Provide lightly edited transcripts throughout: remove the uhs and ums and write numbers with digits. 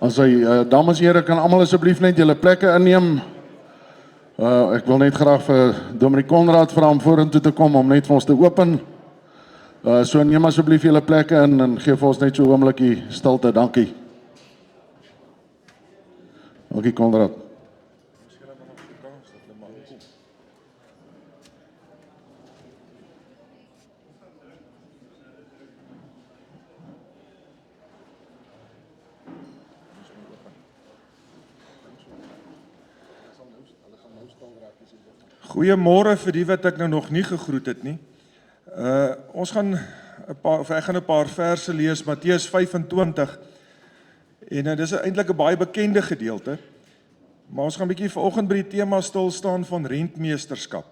As hy, dames en here, kan almal asseblief net julle plekke inneem. Ek wil net graag vir Dominee Konrad vra om vorentoe te kom om net vir ons te open. So neem asseblief julle plekke in en gee vir ons net so 'n oombliekie stilte. Dankie. Dankie Konrad. Goeiemôre vir die wat ek nou nog nie gegroet het nie. Ons gaan ek gaan 'n paar verse lees, Matteus 25. En dis eintlik 'n baie bekende gedeelte. Maar ons gaan 'n bietjie vanoggend by die tema stil staan van rentmeesterskap.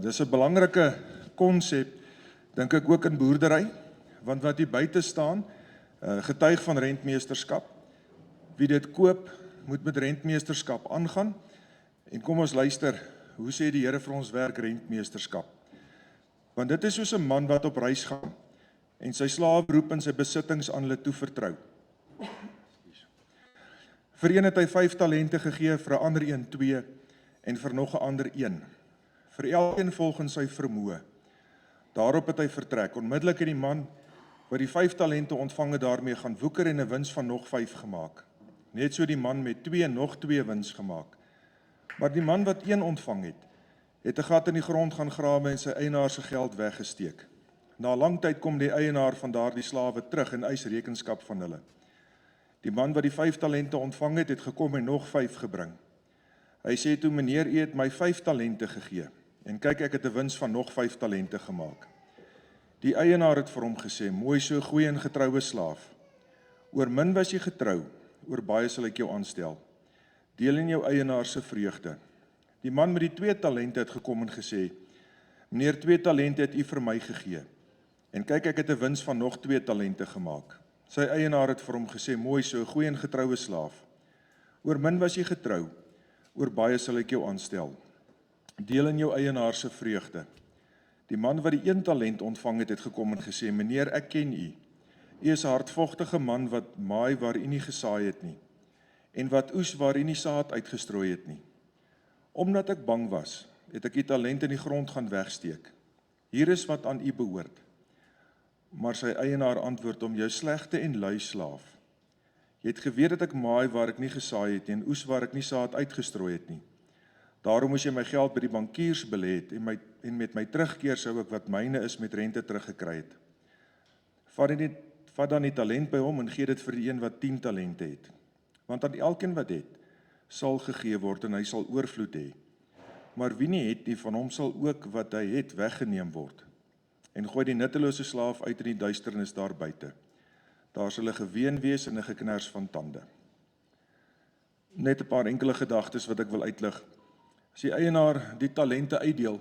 Dis 'n belangrike konsep, dink ek ook in boerdery, want wat hier buite staan, getuig van rentmeesterskap. Wie dit koop, moet met rentmeesterskap aangaan. En kom ons luister, hoe sê die Here vir ons werk rentmeesterskap? Want dit is soos 'n man wat op reis gaan en sy slawe roep en sy besittings aan hulle toevertrou. Vir een het hy 5 talente gegee, vir 'n ander 1 2 en vir nog 'n ander 1. Vir elkeen volgens sy vermoë. Daarop het hy vertrek. Onmiddellik het die man wat die 5 talente ontvang het daarmee gaan woeker en 'n wins van nog 5 gemaak. Net so die man met 2 nog 2 wins gemaak. Maar die man wat 1 ontvang het 'n gat in die grond gaan grawe en sy eienaar se geld weggesteek. Na 'n lang tyd kom die eienaar van daardie slawe terug en eis rekenskap van hulle. Die man wat die 5 talente ontvang het gekom en nog 5 gebring. Hy sê toe: "Meneer, u het my 5 talente gegee en kyk, ek het 'n wins van nog 5 talente gemaak." Die eienaar het vir hom gesê: "Mooi so, goeie en getroue slaaf. Oor min was jy getrou, oor baie sal ek jou aanstel. Deel in jou eienaar se vreugde." Die man met die 2 talente het gekom en gesê: "Meneer, 2 talente het u vir my gegee. En kyk, ek het 'n wins van nog 2 talente gemaak." Sy eienaar het vir hom gesê: "Mooi so, goeie en getroue slaaf. Oor min was jy getrou, oor baie sal ek jou aanstel. Deel in jou eienaar se vreugde." Die man wat die 1 talent ontvang het gekom en gesê: "Meneer, ek ken u. U is 'n hardvogtige man wat maai waar u nie gesaai het nie, en wat oes waar u nie saad uitgestrooi het nie. Omdat ek bang was, het ek die talent in die grond gaan wegsteek. Hier is wat aan u behoort." Maar sy eienaar antwoord hom: "Jou slegte en lui slaaf. Jy het geweet dat ek maai waar ek nie gesaai het nie en oes waar ek nie saad uitgestrooi het nie. Daarom moes jy my geld by die bankiers belê het en met my terugkeer sou ek wat myne is met rente teruggekry het. Vat dan die talent by hom en gee dit vir die een wat 10 talente het. Want aan elkeen wat het, sal gegee word en hy sal oorvloed hê. Maar wie nie het nie, van hom sal ook wat hy het weggeneem word. En gooi die nuttelose slaaf uit in die duisternis daar buite. Daar sal 'n geween wees en 'n geknars van tande." Net 'n paar enkele gedagtes wat ek wil uitlig. As die eienaar die talente uitdeel,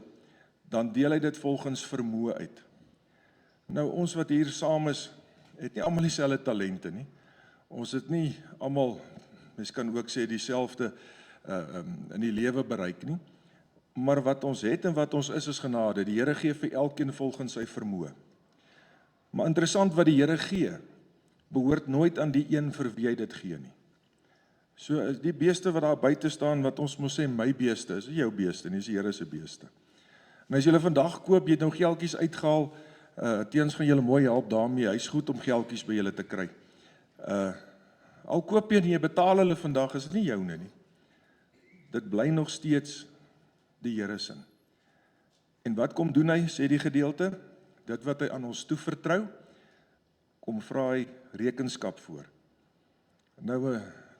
dan deel hy dit volgens vermoë uit. Nou ons wat hier saam is, het nie almal dieselfde talente nie. Ons het nie almal, mens kan ook sê, dieselfde in die lewe bereik nie. Maar wat ons het en wat ons is genade. Die Here gee vir elkeen volgens sy vermoë. Maar interessant, wat die Here gee, behoort nooit aan die een vir wie hy dit gee nie. So die beeste wat daar buite staan, wat ons moet sê my beeste, is nie jou beeste nie, is die Here se beeste. En as julle vandag koop, jy het nou geldjies uitgehaal, teens gaan julle mooi help daarmee, hy's goed om geldjies by julle te kry. Al koop jy en jy betaal hulle vandag, is dit nie joune nie. Dit bly nog steeds die Here se. En wat kom doen hy, sê die gedeelte? Dit wat hy aan ons toevertrou, kom vra hy rekenskap voor. Nou,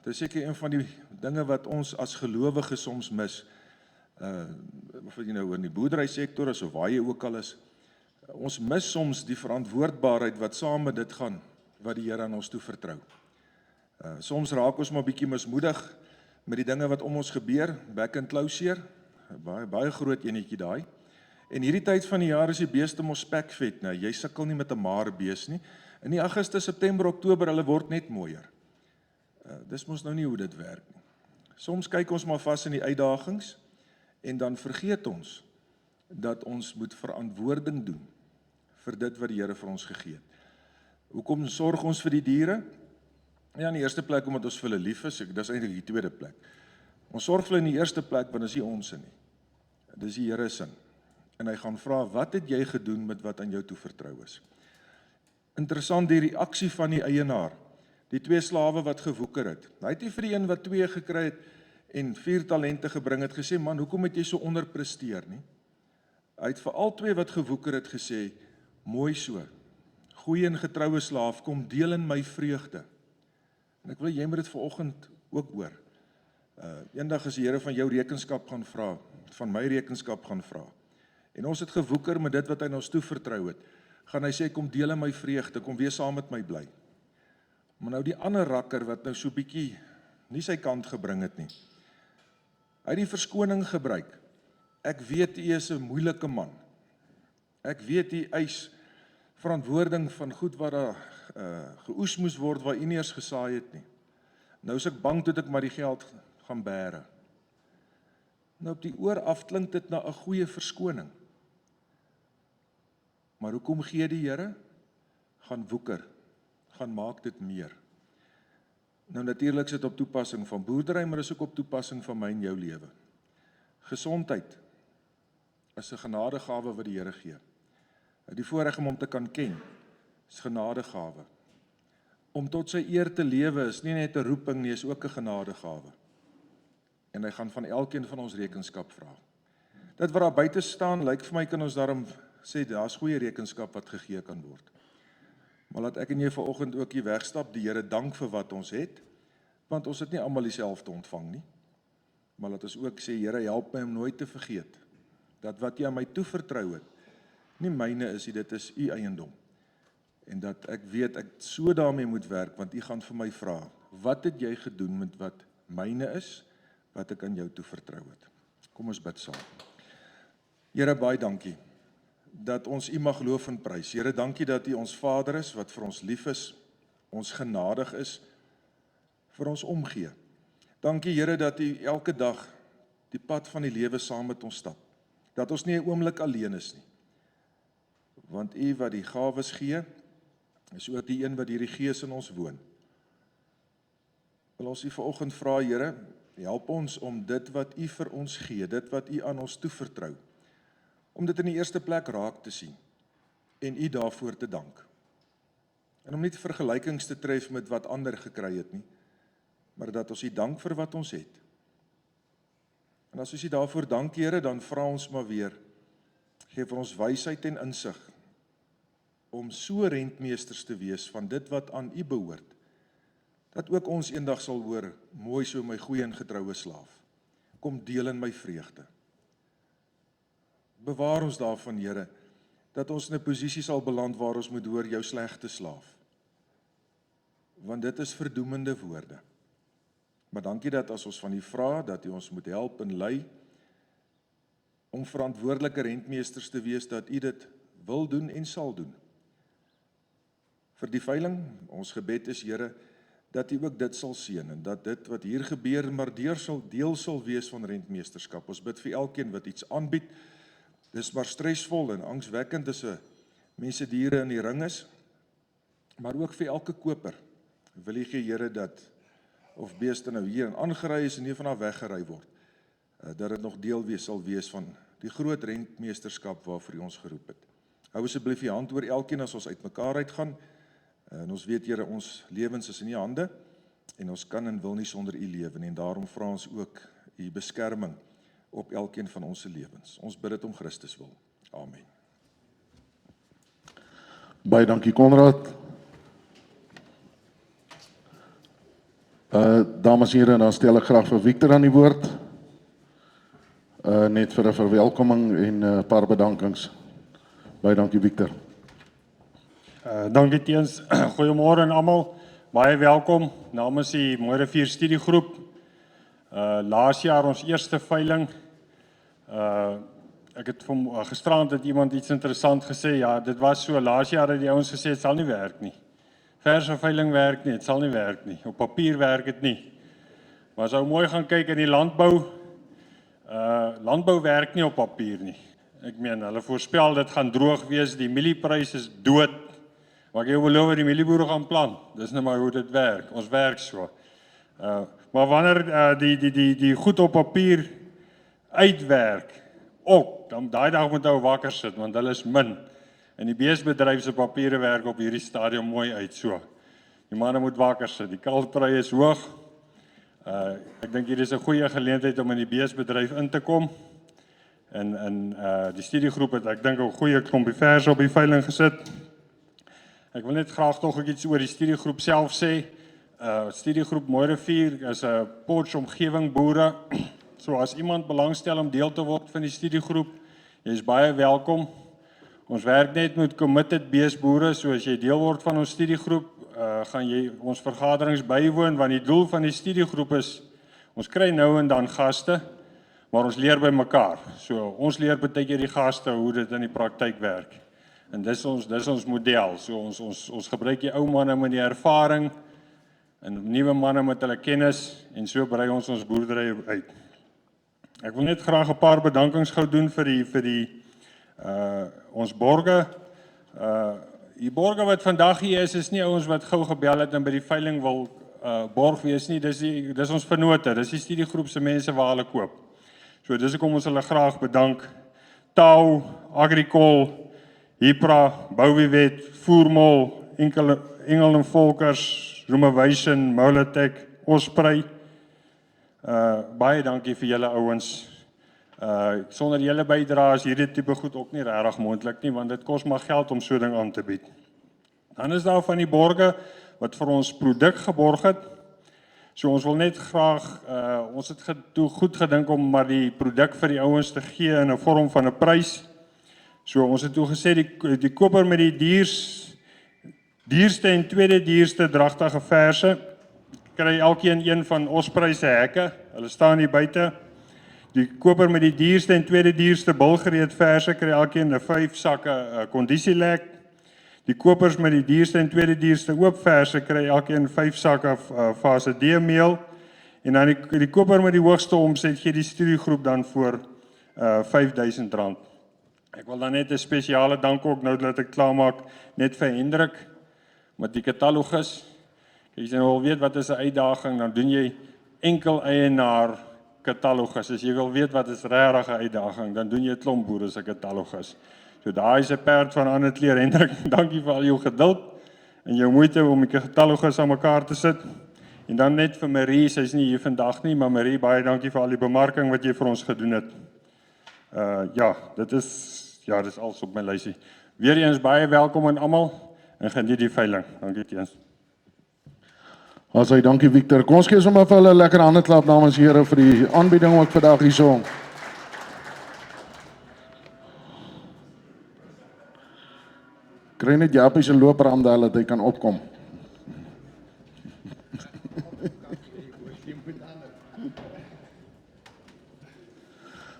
dit is seker een van die dinge wat ons as gelowiges soms mis, of jy nou in die boerderysektor is of waar jy ook al is, ons mis soms die verantwoordbaarheid wat saam met dit gaan, wat die Here aan ons toevertrou. Soms raak ons maar bietjie mismoedig met die dinge wat om ons gebeur, back and closeer, baie groot enetjie daai. En hierdie tyd van die jaar is die beeste mos spekvet, nou, jy sukkel nie met 'n marebees nie. In die Augustus, September, Oktober, hulle word net mooier. Dis mos nou nie hoe dit werk nie. Soms kyk ons maar vas in die uitdagings en dan vergeet ons dat ons moet verantwoording doen vir dit wat die Here vir ons gegee het. Hoekom sorg ons vir die diere? Ja, in die eerste plek omdat ons vir hulle lief is, dis eintlik die tweede plek. Ons sorg vir hulle in die eerste plek want dis nie ons nie. Dis die Here se. En hy gaan vra, wat het jy gedoen met wat aan jou toevertrou is? Interessant die reaksie van die eienaar, die 2 slawe wat gewoeker het. Hy het nie vir die een wat 2 gekry het en 4 talente gebring het gesê, man, hoekom het jy so onderpresteer nie? Hy het vir al 2 wat gewoeker het gesê, mooi so, goeie en getroue slaaf, kom deel in my vreugde. En ek wil jy moet dit vanoggend ook hoor. Eendag as die Here van jou rekenskap gaan vra, van my rekenskap gaan vra, en ons het gewoeker met dit wat hy ons toevertrou het, gaan hy sê, kom deel in my vreugde, kom wees saam met my bly. Maar nou die ander rakker wat nou so bietjie nie sy kant gebring het nie, hy het die verskoning gebruik. Ek weet u is 'n moeilike man. Ek weet u eis verantwoording van goed wat daar geoes moes word waar u nie eens gesaai het nie. Nou is ek bang toe ek maar die geld gaan bære. Nou op die oor af klink dit na 'n goeie verskoning. Maar hoekom gee die Here? Gaan woeker, gaan maak dit meer. Nou natuurlik is dit op toepassing van boerdery, maar is ook op toepassing van my en jou lewe. Gesondheid is 'n genadegawe wat die Here gee. Die voorreg om hom te kan ken is genadegawe. Om tot sy eer te lewe is nie net 'n roeping nie, is ook 'n genadegawe. En hy gaan van elkeen van ons rekenskap vra. Dit wat daar buite staan, lyk vir my kan ons daarom sê daar's goeie rekenskap wat gegee kan word. Maar laat ek en jy vanoggend ook hier wegstap, die Here dank vir wat ons het, want ons het nie almal dieselfde ontvang nie. Maar laat ons ook sê, Here, help my om nooit te vergeet dat wat jy aan my toevertrou het, nie myne is nie, dit is u eiendom. En dat ek weet ek so daarmee moet werk, want u gaan vir my vra, wat het jy gedoen met wat myne is, wat ek aan jou toevertrou het? Kom ons bid saam. Here, baie dankie dat ons u mag loof en prys. Here, dankie dat u ons Vader is, wat vir ons lief is, ons genadig is, vir ons omgee. Dankie Here dat u elke dag die pad van die lewe saam met ons stap. Dat ons nie 'n oomblik alleen is nie. Want u wat die gawes gee, is ook die een wat hierdie Gees in ons woon. Wil ons u vanoggend vra, Here, help ons om dit wat u vir ons gee, dit wat u aan ons toevertrou, om dit in die eerste plek raak te sien en u daarvoor te dank. En om nie vergelykings te tref met wat ander gekry het nie, maar dat ons u dank vir wat ons het. En as ons u daarvoor dank, Here, dan vra ons maar weer, gee vir ons wysheid en insig om so rentmeesters te wees van dit wat aan u behoort, dat ook ons eendag sal hoor, mooi so my goeie en getroue slaaf, kom deel in my vreugde. Bewaar ons daarvan, Here, dat ons in 'n posisie sal beland waar ons moet hoor jou slegte slaaf. Want dit is verdoemende woorde. Maar dankie dat as ons van u vra, dat u ons moet help en lei, om verantwoordelike rentmeesters te wees, dat u dit wil doen en sal doen. Vir die veiling, ons gebed is, Here, dat u ook dit sal seën, en dat dit wat hier gebeur, maar deel sal wees van rentmeesterskap. Ons bid vir elkeen wat iets aanbied, dis maar stresvol en angswekkend as 'n mense diere in die ring is, maar ook vir elke koper. Wil u gee, Here, dat of beeste nou hier en aangery is en nie vanaf weggery word, dat dit nog deel sal wees van die groot rentmeesterskap waarvoor u ons geroep het. Hou asseblief u hand oor elkeen as ons uitmekaar uitgaan, en ons weet, Here, ons lewens is in u hande, en ons kan en wil nie sonder u lewe nie, en daarom vra ons ook u beskerming op elkeen van ons se lewens. Ons bid dit om Christus wil. Amen. Baie dankie Konrad. Dames en here, dan stel ek graag vir Victor aan die woord. Net vir 'n verwelkoming en 'n paar bedankings. Baie dankie Victor. Dankie Teens. Goeiemôre aan almal. Baie welkom namens die Mooirivier studiegroep. Laas jaar ons eerste veiling. Ek het gisterand het iemand iets interessant gesê. Ja, dit was so, laas jaar het die ouens gesê, het sal nie werk nie. Verse veiling werk nie, het sal nie werk nie. Op papier werk het nie. Maar as ou mooi gaan kyk in die landbou, landbou werk nie op papier nie. Ek meen, hulle voorspel dit gaan droog wees, die mielieprys is dood. Maar ek jou beloof die mielieboere gaan plan. Dis nou maar hoe dit werk. Ons werk so. Maar wanneer die goed op papier uitwerk, ook, dan daai dag moet ou wakker sit, want hulle is min. En die beesbedryf se papiere werk op hierdie stadium mooi uit so. Die manne moet wakker sit. Die kalftry is hoog. Ek dink hier is 'n goeie geleentheid om in die beesbedryf in te kom. En die studiegroep het ek dink 'n goeie klompie verse op die veiling gesit. Ek wil net graag tog iets oor die studiegroep self sê. Studiegroep Mooirivier is 'n Potch omgewing boere. So as iemand belangstel om deel te word van die studiegroep, jy is baie welkom. Ons werk net met committed beesboere, so as jy deel word van ons studiegroep, gaan jy ons vergaderings bywoon, want die doel van die studiegroep is, ons kry nou en dan gaste, maar ons leer by mekaar. So ons leer baie keer die gaste hoe dit in die praktyk werk. En dis ons model. So ons gebruik die ou manne met die ervaring en nuwe manne met hulle kennis en so brei ons boerdery uit. Ek wil net graag 'n paar bedankings gou doen vir die ons borge. Die borge wat vandag hier is nie ouens wat gou gebel het en by die veiling wil borg wees nie. Dis ons vennote, dis die studiegroep se mense waar hulle koop. So dis hoekom ons hulle graag bedank. Tau, Agricol, Hypra, Bouwiewet, Voermol, Engel en Volkers, Roomavation, Molatech, Osprey. Baie dankie vir julle ouens. Sonder julle bydrae is hierdie tipe goed ook nie regtig moontlik nie, want dit kos maar geld om so 'n ding aan te bied. Dan is daar van die borge wat vir ons produk geborg het. So ons wil net graag, ons het goed gedink om maar die produk vir die ouens te gee in 'n vorm van 'n prys. So ons het toe gesê die koper met die dierste en tweede dierste dragtige verse kry elkeen een van Osprey se hekke. Hulle staan hier buite. Die koper met die dierste en tweede dierste bulgereed verse kry elkeen 'n 5 sakke kondisielek. Die kopers met die dierste en tweede dierste oop verse kry elkeen 5 sakke fase D meel. En dan die koper met die hoogste omset gee die studiegroep dan voor R5000. Ek wil dan net 'n spesiale dank ook nou dat ek klaarmaak net vir Hendrik met die katalogus. As jy nou wil weet wat is 'n uitdaging, dan doen jy enkel eienaar katalogus. As jy wil weet wat is regtig 'n uitdaging, dan doen jy 'n klomp boere se katalogus. So daar is 'n perd van ander kleur. Hendrik, dankie vir al jou geduld en jou moeite om die katalogus aan mekaar te sit. En dan net vir Marie, sy is nie hier vandag nie, maar Marie, baie dankie vir al die bemarking wat jy vir ons gedoen het. Dit is alles op my lysie. Weereens baie welkom aan almal en geniet die veiling. Dankie teens. Asai, dankie Victor. Kom ons gee sommer vir hulle 'n lekker hande klap namens die Here vir die aanbieding ook vandag hierso. Kry net Japie se loopram daar dat hy kan opkom.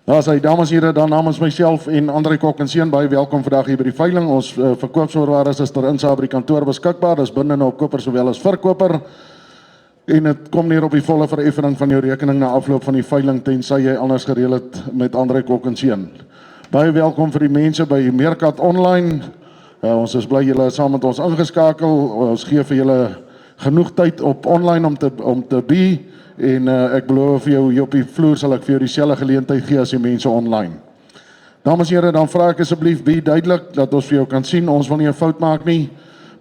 Asai, dames en here, dan namens myself en André Kok en seun baie welkom vandag hier by die veiling. Ons verkoopsvoorwaarde is ter insaag by die kantoor beskikbaar. Dis binne op koper sowel as verkoper. En dit kom neer op die volle vereffening van jou rekening na afloop van die veiling tensy jy anders gereël het met André Kok en seun. Baie welkom vir die mense by Meerkat Online. Ons is bly julle is saam met ons ingeskakel. Ons gee vir julle genoeg tyd op online om te be en ek beloof vir jou hier op die vloer sal ek vir jou dieselfde geleentheid gee as die mense online. Dames en here, dan vra ek asseblief be duidelik dat ons vir jou kan sien. Ons wil nie 'n fout maak nie.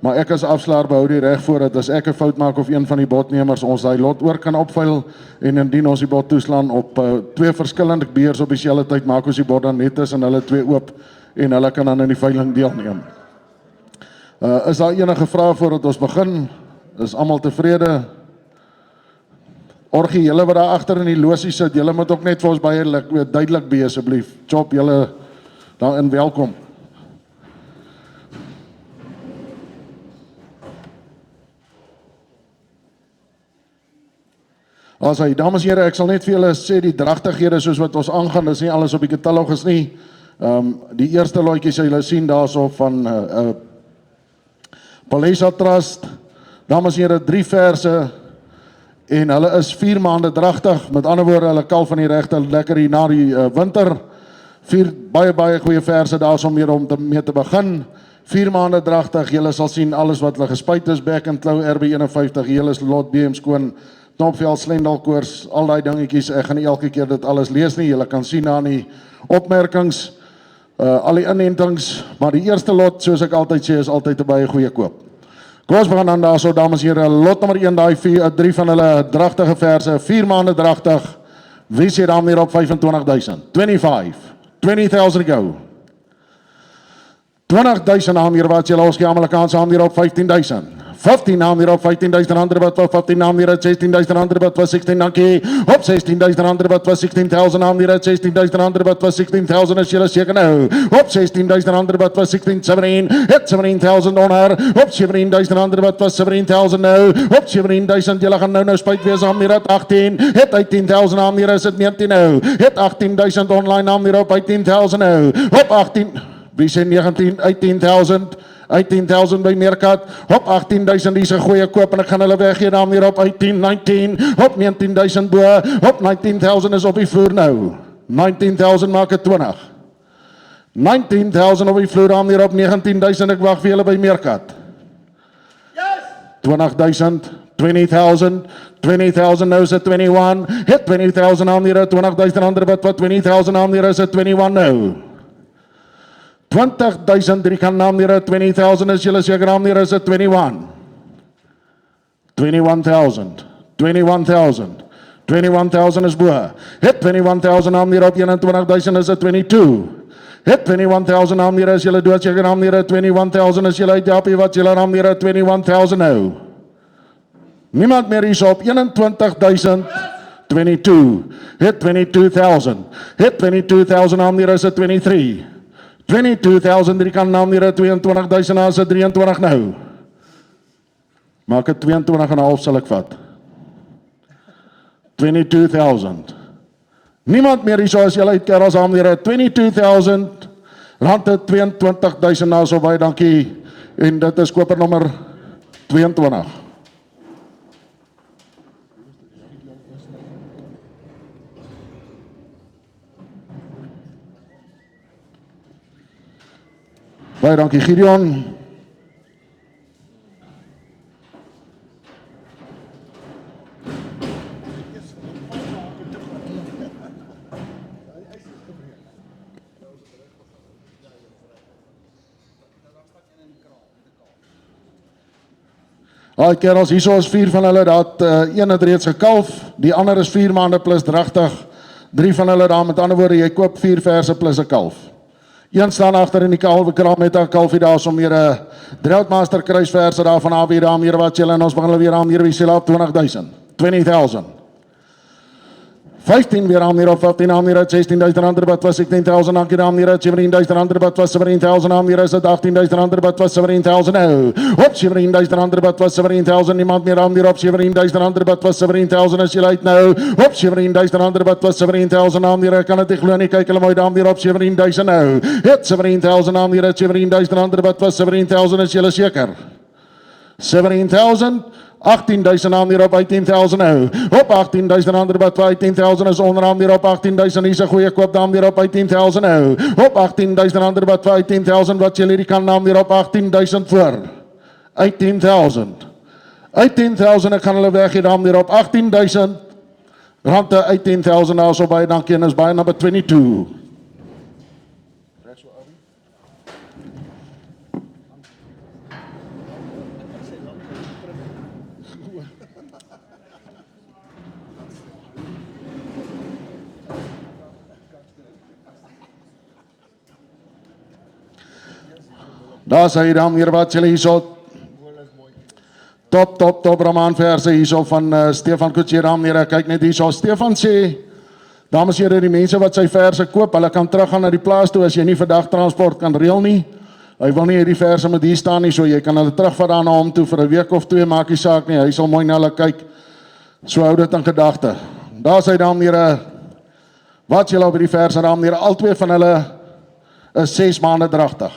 Maar ek as afslaer behou die reg voor dat as ek 'n fout maak of een van die botnemers ons daai lot oor kan opvuil en indien ons die bot toeslaan op twee verskillende beers op dieselfde tyd maak ons die bot dan net tussen hulle twee oop en hulle kan dan in die veiling deelneem. Is daar enige vrae voordat ons begin? Is almal tevrede? Orgie, julle wat daar agter in die losie sit, julle moet ook net vir ons baie duidelik be asseblief. Chop, julle daarin welkom. Asai, dames en here, ek sal net vir julle sê die dragtighede soos wat ons aangaan, dis nie alles op die katalogus nie. Die eerste lotjies sal julle sien daarso van Palesa Trust. Dames en here, 3 verse en hulle is 4 maande dragtig. Met ander woorde, hulle kalf van die regte lekker hier na die winter. 4 baie goeie verse daarso om mee te begin. 4 maande dragtig, julle sal sien alles wat hulle gespuit is, back and claw, RB51, julle is lot, BM skoon, Knopveld, Slendalkoors, al die dingetjies, ek gaan nie elke keer dit alles lees nie, julle kan sien aan die opmerkings, al die inentings, maar die eerste lot, soos ek altyd sê, is altyd 'n baie goeie koop. Kom ons begin dan daarso, dames en here, lot nommer 1, daai 3 van hulle dragtige verse, 4 maande dragtig, wie sê dan hier op 25,000? 25, 20,000 go. 20,000 naam hier wat julle ons gee Amerikaanse naam hier op 15,000. 15 naam hier op 15,000 ander wat 15 naam hier op 16,000 ander wat 16 dankie. Op 16,000 ander wat 16,000 naam hier op 16,000 ander wat 16,000 as julle seker nou. Op 16,000 ander wat 16, 17, het 17,000 onder. Op 17,000 ander wat 17,000 nou. Op 17,000 julle gaan nou spuit wees naam hier op 18. Het 18,000 naam hier is dit 19 nou. Het 18,000 online naam hier op 18,000 nou. Op 18 wie sê 19, 18,000 by Meerkat, op 18,000 die is 'n goeie koop en ek gaan hulle weggee dan weer op 18, 19, op 19,000 bo, op 19,000 is op die vloer nou, 19,000 maak het 20, 19,000 op die vloer dan weer op 19,000, ek wacht vir julle by Meerkat, 20,000, 20,000, 20,000 nou is het 21, het 20,000 aan weer 20,000 ander wat 20,000 aan weer is het 21 nou, 20,000 drie kan naam hier, 20,000 is julle seker naam hier is het 21. 21,000. 21,000. 21,000 is boe. Het 21,000 naam hier op 21,000 is het 22. Het 21,000 naam hier is julle dood seker naam hier, 21,000 is julle uit Japie wat julle naam hier, 21,000 nou. Niemand meer is op 21,000. 22. Het 22,000. Het 22,000 naam hier is het 23. 22,000 drie kan naam hier 22,000 as 23 nou. Maak het 22,5 sal ek vat. 22,000. Niemand meer is as julle uit kerels aan hier 22,000 rand 22,000 na so baie dankie en dit is koper nommer 22. Baie dankie Gideon. Alright kerels, hierso is 4 van hulle, dat een het reeds gekalf, die ander is 4 maande plus dragtig, 3 van hulle daar, met ander woorde, jy koop 4 verse plus 'n kalf. Een staan achter in die kalwekraam met 'n kalfie daar, so meer 'n Droughtmaster kruisverse daar van AB daar, meer wat julle, en ons begin weer aan hier, wie sê op 20,000, 20,000. 15 weer aan hier op 15 aan hier, 16,000 ander wat was 16,000 aan hier aan hier, 17,000 ander wat was 17,000 aan hier, is het 18,000 ander wat was 17,000 nou. Op 17,000 ander wat was 17,000, niemand meer aan hier op 17,000 ander wat was 17,000 is jy uit nou. Op 17,000 ander wat was 17,000 aan hier, kan het nie glo nie, kyk hulle mooi daar hier op 17,000 nou. Het 17,000 aan hier, 17,000 ander wat was 17,000 is julle seker. 17,000 18,000 aan hier op 18,000 nou. Op 18,000 ander wat 18,000 is onderaan hier op 18,000 is 'n goeie koop dan hier op 18,000 nou. Op 18,000 ander wat 18,000 wat julle hier kan naam hier op 18,000 voor. 18,000. 18,000 ek gaan hulle weggee dan hier op 18,000 rand 18,000 nou so baie dankie en is baie number 22. Daar sê hy dan hier wat julle hierso top Roman verse hierso van Stefan Kutsie dan hier, kyk net hierso, Stefan sê, dames en here, die mense wat sy verse koop, hulle kan teruggaan na die plaas toe, as jy nie vandag transport kan reël nie, hy wil nie hierdie verse met hier staan nie, so jy kan hulle terugvat daar na hom toe, vir 'n week of 2, maak die saak nie, hy sal mooi na hulle kyk, so hou dit in gedagte. Daar sê dan hier, wat julle op die verse dan hier, al 2 van hulle is 6 maande dragtig.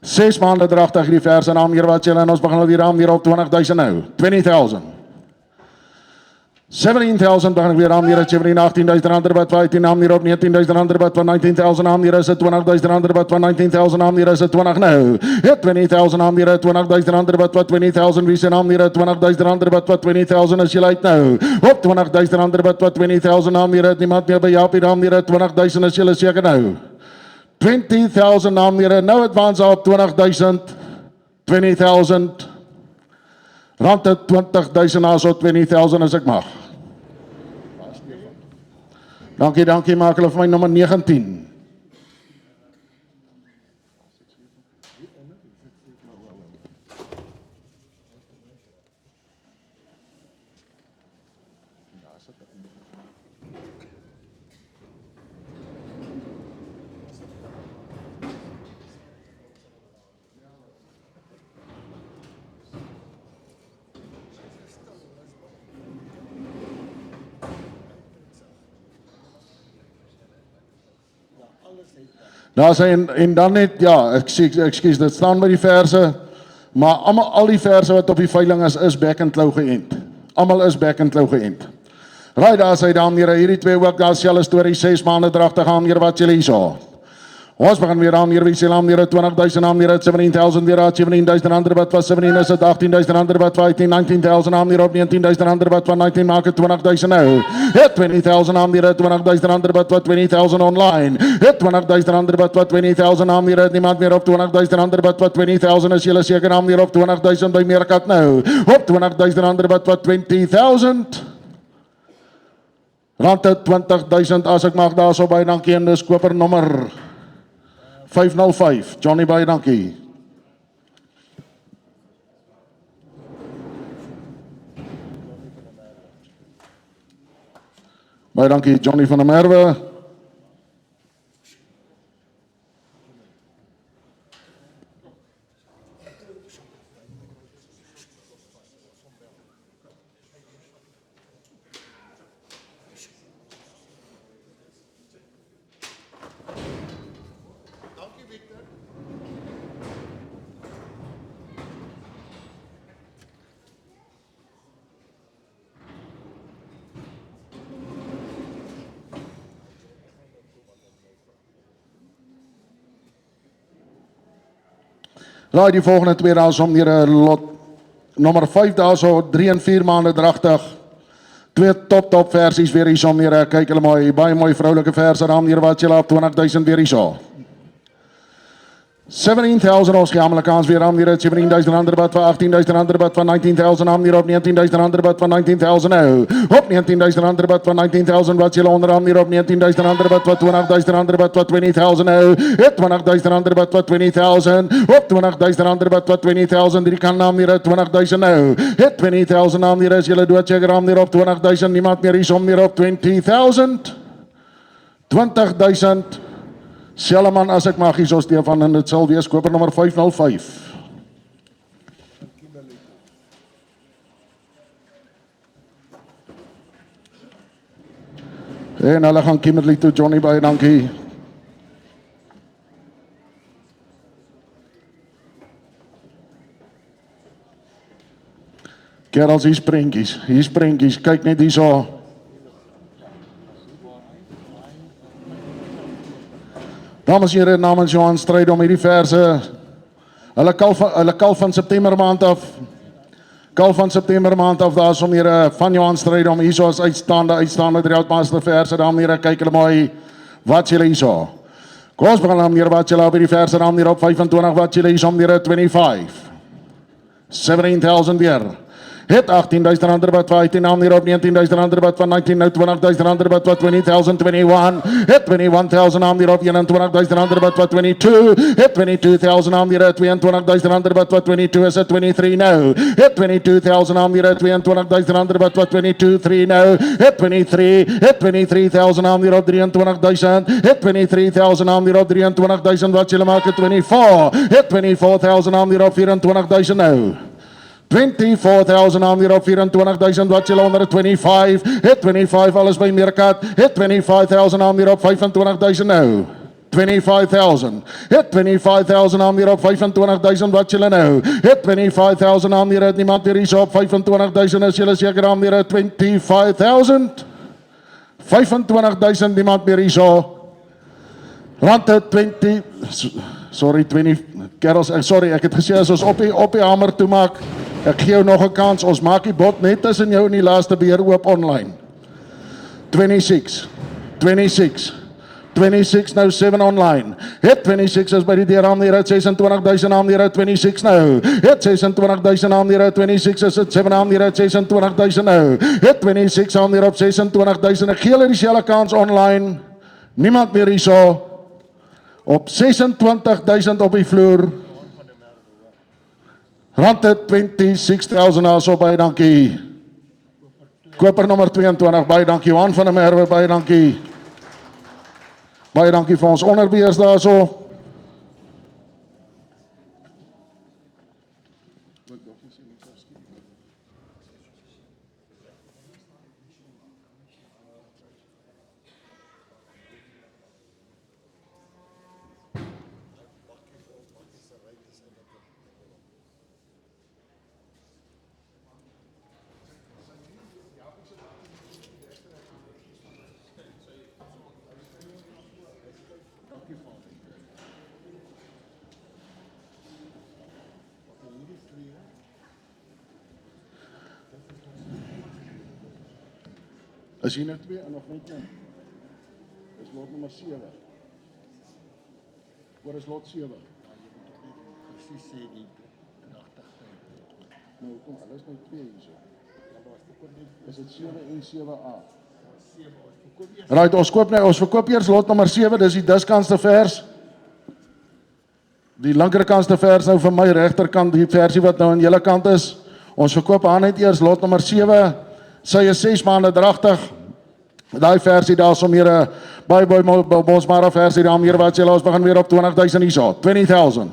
6 maande dragtig die verse naam hier wat julle en ons begin al die raam hier op 20,000 nou, 20,000. 17,000 begin ek weer aan hier, 17, 18,000 rand wat 18 aan hier op 19,000 rand wat 19,000 aan hier is 20,000 rand wat 19,000 aan hier is 20 nou. 20,000 aan hier 20,000 rand wat 20,000 wie se aan hier 20,000 rand wat 20,000 is jy uit nou. Op 20,000 rand wat 20,000 aan hier niemand meer by Japie aan hier 20,000 is jy seker nou. 20,000 aan hier nou advance op 20,000 20,000 rand 20,000 as op 20,000 as ek mag. Dankie, maak hulle vir my nommer 19. Daar sê en dan net ja, ekskuus, dit staan by die verse, maar al die verse wat op die veiling is back and low geënt. Almal is back and low geënt. Raai daar sê dan hierdie twee ook daar selfe storie 6 maande dragtig aan hier wat julle hierso. Ons begin weer aan hier wie se aan hier 20,000 aan hier 17,000 weer 17,000 rand wat was 17 is dit 18,000 rand wat 18 19,000 aan hier op 19,000 rand wat van 19 maak het 20,000 nou. Het 20,000 aan hier 20,000 rand wat 20,000 online. Het 20,000 rand wat 20,000 aan hier niemand meer op 20,000 rand wat 20,000 is julle seker aan hier op 20,000 by Meerkat nou. Op 20,000 rand wat 20,000 rand 20,000 as ek mag daarso by dankie en dis koper nommer 505, Johnny baie dankie. Baie dankie Johnny van der Merwe. Raai die volgende twee dae om hier 'n lot nommer 5 daar so 3 en 4 maande dragtig. Twee top versies weer hier om hier kyk hulle mooi baie mooi vroulike verse daar hier wat julle op 20,000 weer hier so. 17,000 ons Amerikaans weer aan hier 17,000 rand wat van 18,000 rand wat van 19,000 aan hier op 19,000 rand wat van 19,000 nou. Op 19,000 rand wat van 19,000 wat julle onderaan hier op 19,000 rand wat 20,000 rand wat 20,000 nou. Het 20,000 rand wat 20,000. Op 20,000 rand wat 20,000 die kan naam hier 20,000 nou. Het 20,000 aan hier is julle doodseker aan hier op 20,000 niemand meer hier om hier op 20,000. 20,000 Selman as ek mag hier so Stefan en dit sal wees koper nommer 505. En hulle gaan Kimberley toe Johnny baie dankie. Kerels hier sprinkies, kyk net hier so. Dames en heren, namens Johan Stryd om hierdie verse, hulle kalf van September maand af, daar is om hier van Johan Stryd om hier so as uitstaande Driehoutmaster verse, dames en heren, kyk hulle mooi, wat julle hier so. Kom ons begin hier wat julle op hierdie verse, dames en heren, op 25, wat julle hier so om hier 25, 17,000 weer. Het 18,000 rand wat 18 aan hier op 19,000 rand wat van 19 nou 20,000 rand wat 20,000 21. Het 21,000 aan hier op 21,000 rand wat 22. Het 22,000 aan hier 22,000 rand wat 22 is 23 nou. Het 22,000 aan hier 22,000 rand wat 22 nou. Het 23,000 aan hier op 23,000. Het 23,000 aan hier op 23,000 wat julle maak 24. Het 24,000 aan hier op 24,000 nou. 24,000 aan hier op 24,000 wat julle onder 25. Het 25 alles by Meerkat. Het 25,000 aan hier op 25,000 nou. 25,000. Het 25,000 aan hier op 25,000 wat julle nou. Het 25,000 aan hier het niemand weer hier op 25,000 is julle seker aan hier 25,000. 25,000 niemand meer hier so. Rande 20 sorry 20 kerels, sorry ek het gesê as ons op die hamer toe maak. Ek gee jou nog 'n kans. Ons maak die bot net tussen jou en die laaste beheer oop online. 26 nou 7 online. Het 26 is by die deur aan hier uit 26,000 aan hier uit 26 nou. Het 26,000 aan hier uit 26 is dit 7 aan hier uit 26,000 nou. Het 26 aan hier op 26,000. Ek gee hulle dieselfde kans online. Niemand meer hierso. Op 26,000 op die vloer. Rande 26,000 also baie dankie. Koper nommer 22 baie dankie. Johan van der Merwe baie dankie. Baie dankie vir ons onderbeheers daarso. Is hier nou 2 en nog net 1? Is lot nommer 7. Waar is lot 7? Precies sê die gedagtigheid. Nou kom, hulle is nou 2 hierso. Is dit 7 en 7A? Right, ons verkoop eers lot nommer 7, dis die diskantste vers. Die linkerkantste vers nou vir my regterkant, die versie wat nou aan julle kant is. Ons verkoop aan net eers lot nommer 7. Sy is 6 maande dragtig. Daai versie daar som hier 'n baie bosbare versie daar meer wat julle ons begin weer op 20,000 hierso. 20,000.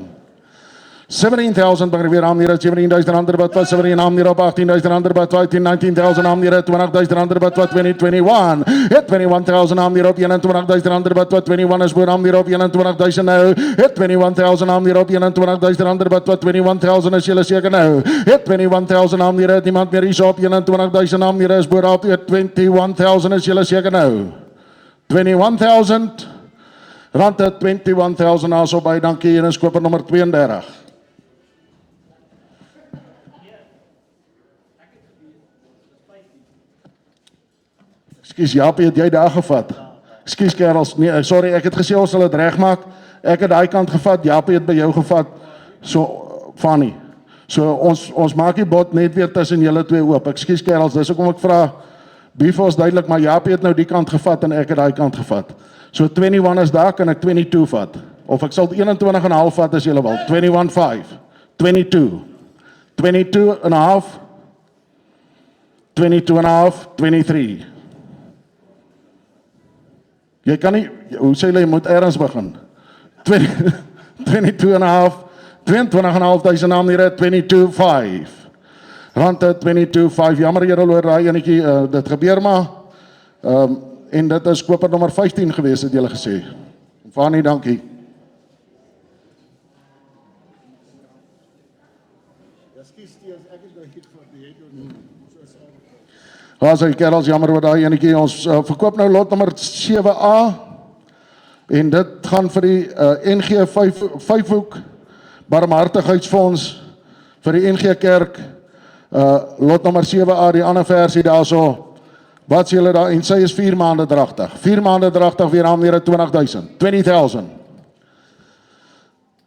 17,000 begin weer aan hier 17,000 ander wat 17 aan hier op 18,000 ander wat 19,000 aan hier 20,000 ander wat 2021. Het 21,000 aan hier op 21,000 ander wat 21 is voor aan hier op 21,000 nou. Het 21,000 aan hier op 21,000 ander wat 21,000 is julle seker nou. Het 21,000 aan hier het niemand meer hierso op 21,000 aan hier is voor op 21,000 is julle seker nou. 21,000 Rande 21,000 also by dankie en is koper nommer 32. Ekskuus Japie, het jy daar gevat? Ekskuus kerels, nee, sorry, ek het gesê ons sal dit regmaak. Ek het daai kant gevat, Japie het by jou gevat. So funny. So ons maak die bot net weer tussen julle twee oop. Ekskuus kerels, dis hoekom ek vra Bief ons duidelik, maar Japie het nou die kant gevat en ek het daai kant gevat. So 21 is daar, kan ek 22 vat. Of ek sal 21,5 vat as julle wil. 21,5. 22. 22,5. 22,5. 23. Jy kan nie, hoe sê jy moet ergens begin? 22,5. 22,500 aan hier, 22,5. Rande 22,5. Jammer julle oor daai enetjie, dit gebeur maar. En dit is koper nommer 15 gewees, het julle gesê. Vanie, dankie. As ek kerels, jammer oor daai enetjie, ons verkoop nou lot nommer 7A. En dit gaan vir die NG 5-hoek Barmhartigheidsfonds vir die NG Kerk. Lot nommer 7A, die ander versie daarso. Wat sê julle daar? En sy is 4 maande dragtig. 4 maande dragtig weer aan weer 20,000. 20,000.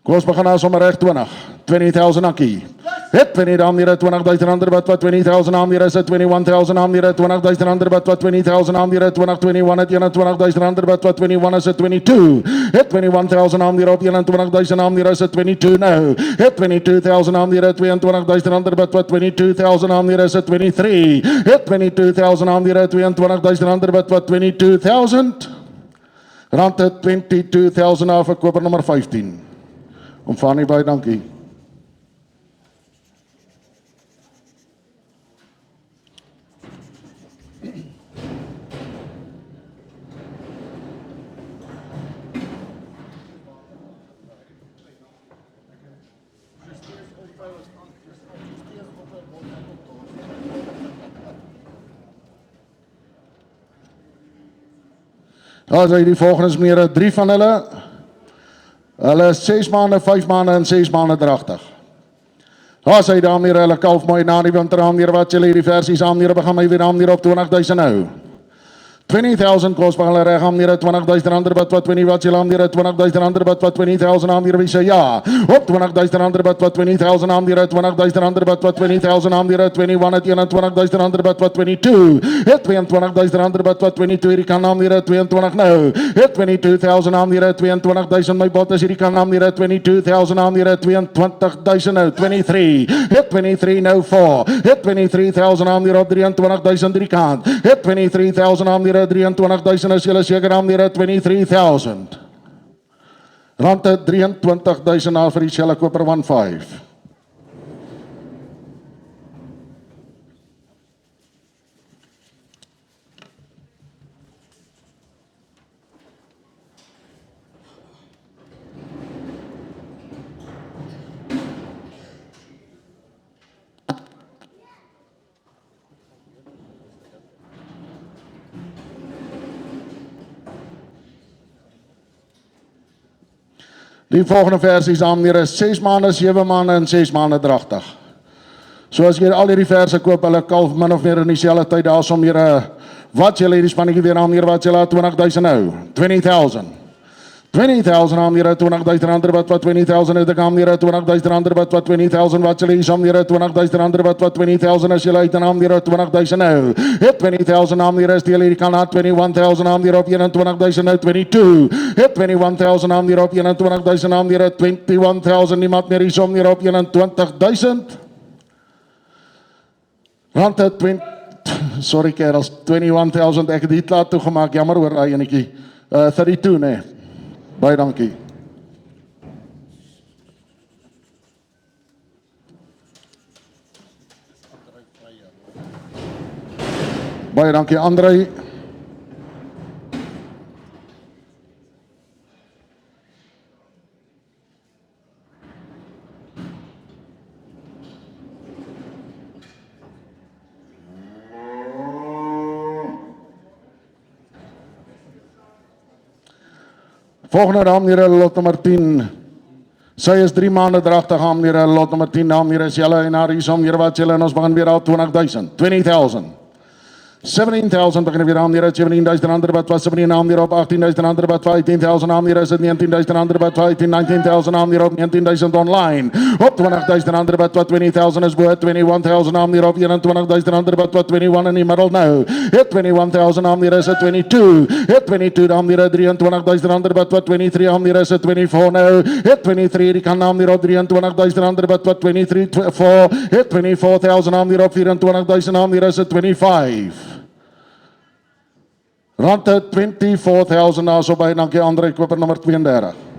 Kom ons begin nou sommer reg 20. 20,000 akkie. Het 20 aan weer 20,000 ander wat 20,000 aan weer is 21,000 aan weer 20,000 ander wat 20,000 aan weer 2021 het 21,000 ander wat 21 is 22. Het 21,000 aan weer op 21,000 aan weer is 22 nou. Het 22,000 aan weer 22,000 ander wat 22,000 aan weer is 23. Het 22,000 aan weer 22,000 ander wat 22,000. Rande 22,000 af verkoper nommer 15. Om Fanny baie dankie. As hy die volgende is meer 3 van hulle is 6 maande, 5 maande en 6 maande dragtig. As hy daarmee hulle kalf mooi na die winter aanneer wat julle hierdie versies aanneer, begin my weer aanneer op 20.000 nou. 20,000 kost by hulle reg aanneer, 20.000 ander wat 20 wat julle aanneer, 20.000 ander wat 20,000 aanneer, wie sê ja. Op 20.000 ander wat 20,000 aanneer, 20.000 ander wat 20,000 aanneer, 21 het 21.000 ander wat 22. Het 22.000 ander wat 22 hierdie kan aanneer, 22 nou. Het 22,000 aanneer, 22.000 my bot is hierdie kan aanneer, 22,000 aanneer, 22.000 nou, 23. Het 23 nou 4. Het 23,000 aanneer op 23.000 drie kant. Het 23,000 aanneer 23.000 is julle seker aanneer 23,000. Rande 23.000 na vir die Shell koper 1.5. Die volgende versies aanneer is 6 maande, 7 maande en 6 maande dragtig. So as jy al hierdie verse koop, hulle kalf min of meer in dieselfde tyd, daar som meer wat julle hierdie spannetjie weer aanneer, wat julle 20.000 nou, 20,000. 20,000 aanneer, 20.000 ander wat 20,000 het ek aanneer, 20.000 ander wat 20,000 wat julle hier aanneer, 20.000 ander wat 20,000 as julle uit en aanneer 20.000 nou. Het 20,000 aanneer is deel hierdie kan 21,000 aanneer op 21.000 nou 22. Het 21,000 aanneer op 21.000 aanneer 21,000 niemand meer hier aanneer op 21.000. Want het sorry kerels, 21,000 ek het dit laat toegemaak, jammer hoor daai enetjie. 32 nee. Baie dankie. Baie dankie Andrei. Volgende naam hier lot nummer 10. Sy is 3 maande dragtig aan hier lot nummer 10 naam hier is julle en haar hier som hier wat julle en ons begin weer al 20,000, 20,000. 17,000 begin weer aan hier 17,000 ander wat was 17 naam hier op 18,000 ander wat 18,000 naam hier is 19,000 ander wat 19,000 naam hier op 19,000 online. Op 20,000 ander wat 20,000 is bo 21,000 naam hier op 21,000 ander wat 21 in die middel nou. Het 21,000 naam hier is 22. Het 22 naam hier 23,000 ander wat 23 naam hier is 24 nou. Het 23 die kan naam hier op 23,000 ander wat 23 4. Het 24,000 naam hier op 24,000 naam hier is 25. Rande 24,000 na so by, dankie Andrei, koper nummer 32.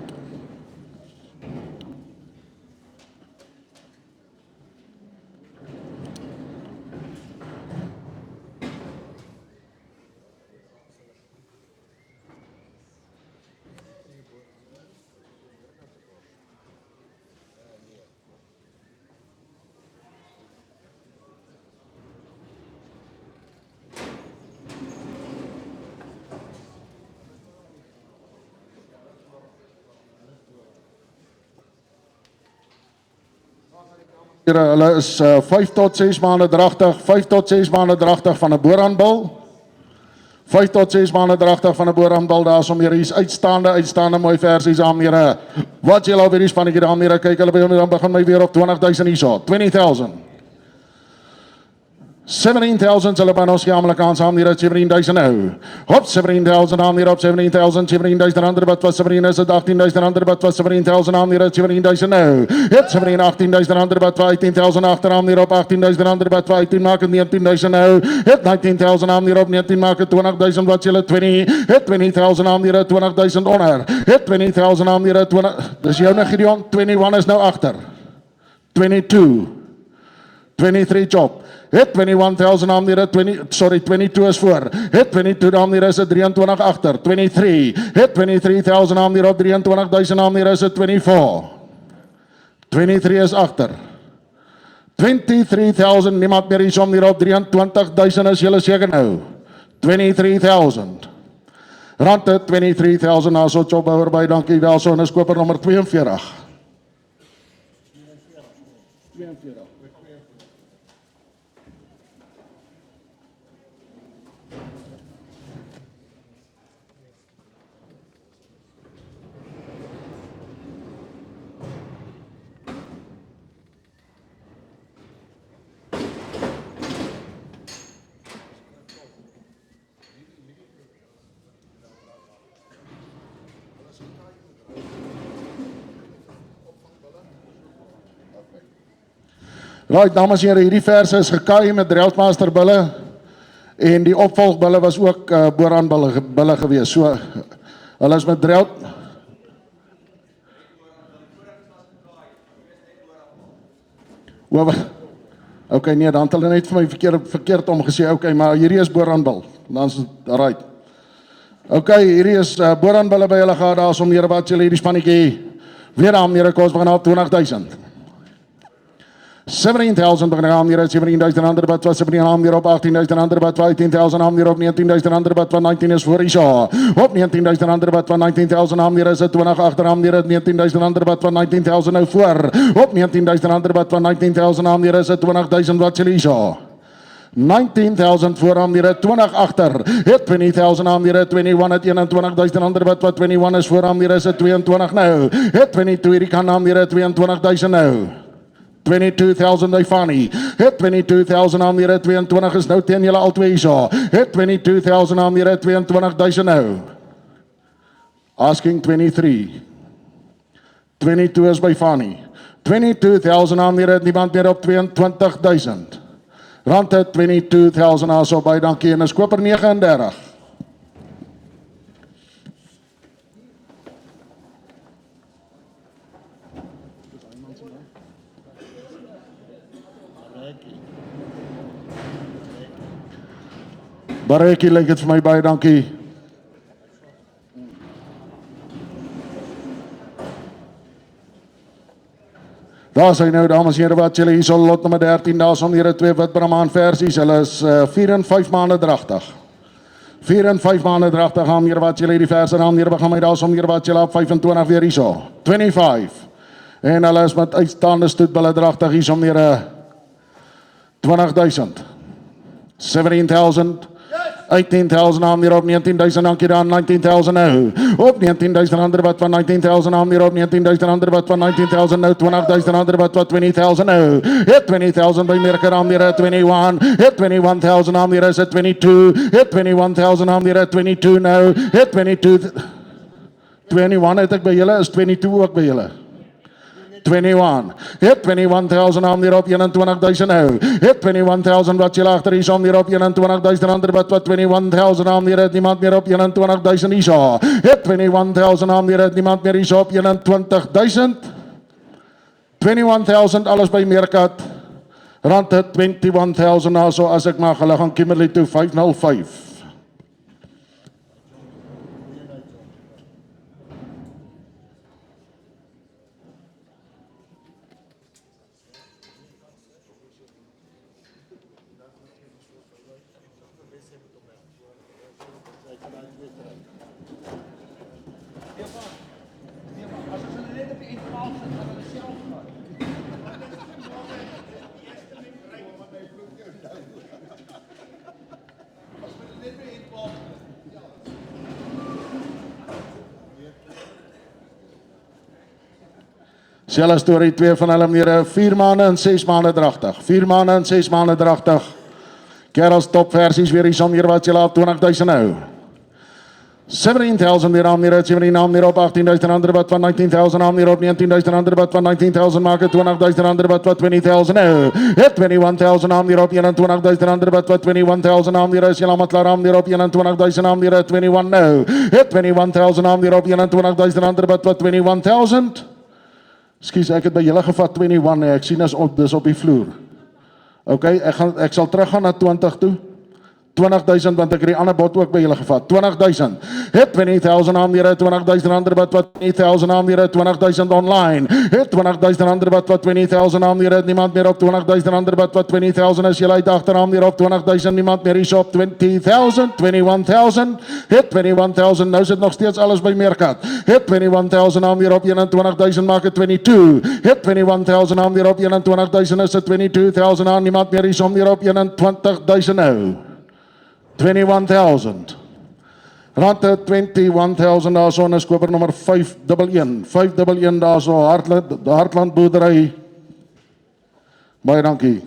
Hulle is 5 tot 6 maande dragtig, 5 tot 6 maande dragtig van 'n boorhandbal. 5 tot 6 maande dragtig van 'n boorhandbal, daar is om hier is uitstaande mooi versies aan here. Wat julle al weer die spannetjie daar meer kyk, hulle begin my weer op 20,000 hierso, 20,000. 17,000 hulle by ons geamelik aan saam hier 17,000 nou. Op 17,000 aan hier op 17,000, 17,000 ander wat was 17 is 18,000 ander wat was 17,000 aan hier 17,000 nou. Het 17 18,000 ander wat 18,000 agteraan hier op 18,000 ander wat 18 maak 19,000 nou. Het 19,000 aan hier op 19 maak 20,000 wat julle 20. Het 20,000 aan hier 20,000 onder. Het 20,000 aan hier 20. Dis jou nou Gideon, 21 is nou agter. 22. 23 job. Het 21,000 aan hier 22 is voor. Het 22 aan hier is 23 agter. 23. Het 23,000 aan hier op 23,000 aan hier is 24. 23 is agter. 23,000, niemand meer hier om hierop, 23,000 is julle seker nou. 23,000. Rande 23,000, na so Chopbouwer by, dankie wel, so, en is koper nommer 42. Right, dames en here, hierdie verse is gekaai met Dreltmaster bulle en die opvolgbulle was ook Boran bulle gewees. So, hulle is met Drelt. Okay, nee, dan het hulle net vir my verkeerd omgesê. Okay, maar hierdie is Boran bul. Dan is dit right. Okay, hierdie is Boran bulle by hulle gehad, daar is om here wat julle hierdie spannetjie weer aan here kos begin op 20,000. 17,000 begin aan hier, 17,000 ander wat was 17 aan hier op 18,000 ander wat 18,000 aan hier op 19,000 ander wat van 19 is voor Isha. Op 19,000 ander wat van 19,000 aan hier is 20 agter aan hier 19,000 ander wat van 19,000 nou voor. Op 19,000 ander wat van 19,000 aan hier is 20,000 wat Isha. 19,000 voor aan hier 20 agter. Het 20,000 aan hier 21 het 21,000 ander wat 21 is voor aan hier is 22 nou. Het 22 hierdie kan aan hier 22,000 nou. 22,000 by Fanny. Het 22,000 aan die 22 is nou teen julle al twee so. Het 22,000 aan die 22,000 nou. Asking 23. 22 is by Fanny. 22,000 aan die niemand meer op 22,000. Rand het 22,000 as op by dankie en is koper 39. Barrekie lyk het vir my baie dankie. Daar is hy nou, dames en here, wat julle hier sal lot nummer 13, daar is om hier 2 Witbramaan versies, hulle is 4 en 5 maande dragtig. 4 en 5 maande dragtig, aan hier wat julle die verse, aan hier begin my daar is om hier wat julle op 25 weer hier so. 25. En hulle is met uitstaande stoetbulle dragtig hier om hier 20,000. 17,000. 18,000 aan hier op 19,000 dankie dan 19,000 nou. Op 19,000 ander wat van 19,000 aan hier op 19,000 ander wat van 19,000 nou 20,000 ander wat 20,000 nou. Het 20,000 by Merker aan hier 21. Het 21,000 aan hier is 22. Het 21,000 aan hier 22 nou. Het 22 het ek by julle is 22 ook by julle. 21. Het 21,000 aan hier op 21,000 nou. Het 21,000 wat julle agter is om hier op 21,000 ander wat 21,000 aan hier het niemand meer op 21,000 is. Het 21,000 aan hier het niemand meer is op 21,000. 21,000 alles by Meerkat. Rand het 21,000 na so as ek mag hulle gaan Kimberley toe 505. Selle story 2 van hulle meneer 4 maande en 6 maande dragtig. 4 maande en 6 maande dragtig. Kerels top versies weer hier hier wat julle op 20,000 nou. 17,000 weer aan hier, 17 aan hier op 18,000 ander wat van 19,000 aan hier op 19,000 ander wat van 19,000 maak het 20,000 ander wat 20,000 nou. Het 21,000 aan hier op 21,000 ander wat 21,000 aan hier is julle maar klaar aan hier op 21,000 aan hier 21 nou. Het 21,000 aan hier op 21,000 ander wat 21,000. Skus, ek het by julle gevat 21, ek sien dis op die vloer. Okay, ek sal teruggaan na 20 toe. 20,000 want ek het die ander bot ook by julle gevat. 20,000. Hit 20,000 aan die rit, 20,000 ander wat 20,000 aan die rit, 20,000 online. Hit 20,000 ander wat 20,000 aan die rit, niemand meer op 20,000 ander wat 20,000 is jy uit agteraan hier op 20,000, niemand meer hier op 20,000, 21,000. Hit 21,000. Nou sit nog steeds alles by Meerkat. Hit 21,000 aan hier op 21,000 maak dit 22. Hit 21,000 aan hier op 21,000 is dit 22,000 aan, niemand meer hier om hier op 21,000 nou. 21,000. Rande 21,000 daar so, is koper nommer 511. 511 daar so, Hartland boerdery. Baie dankie.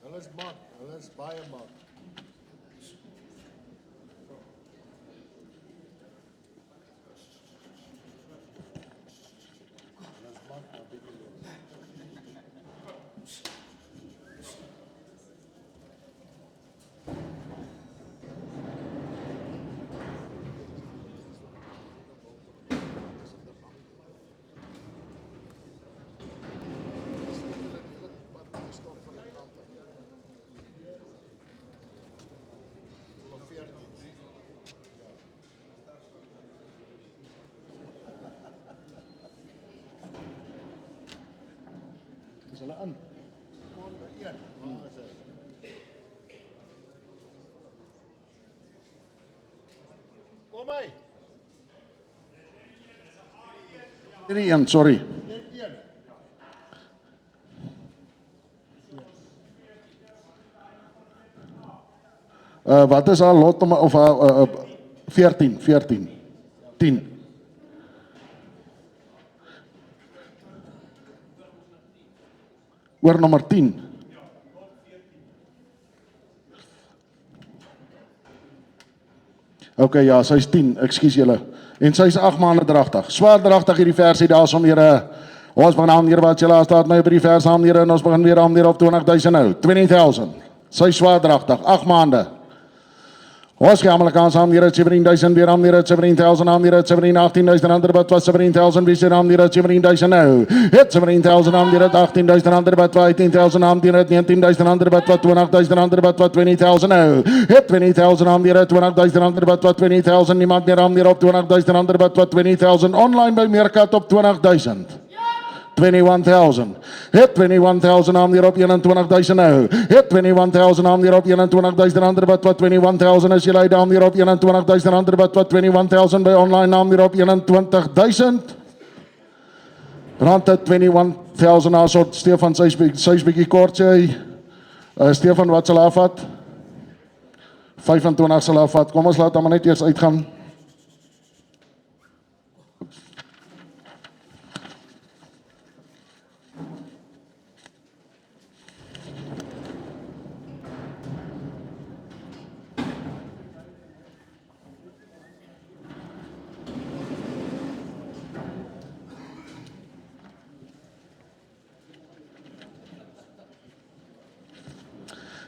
Hulle is mak, hulle is baie mak. Is hulle in? Kom by een, waar is hy? Kom by, Hierdie een, sorry. net een. Wat is haar lot nummer of haar 14, 10. Oor nommer 10. OK, ja, sy is 10, ekskuus julle. En sy is 8 maande dragtig. Swaar dragtig hierdie versie daar som here. Ons begin aan hier wat julle staat nou by die vers aan hier en ons begin weer aan hier op 20,000 nou. 20,000. Sy is swaar dragtig, 8 maande. Ons gaan Amerikaans aan hier 17,000 weer aan hier 17,000 aan hier 17,18,000 ander wat was 17,000 wie sien aan hier 17,000 nou. Het 17,000 aan hier 18,000 ander wat 18,000 aan hier 19,000 ander wat 20,000 ander wat 20,000 nou. Het 20,000 aan hier 20,000 ander wat 20,000 niemand meer aan hier op 20,000 ander wat 20,000 online by Meerkat op 20,000. 21,000. Hit 21,000 aan hier op 21,000 nou. Hit 21,000 aan hier op 21,000 ander wat 21,000 is jy lei aan hier op 21,000 ander wat 21,000 by online aan hier op 21,000. Rande 21,000 as op Stefan sy's bietjie kort sê. Stefan wat sal afvat? 25 sal afvat. Kom ons laat hom net eers uitgaan.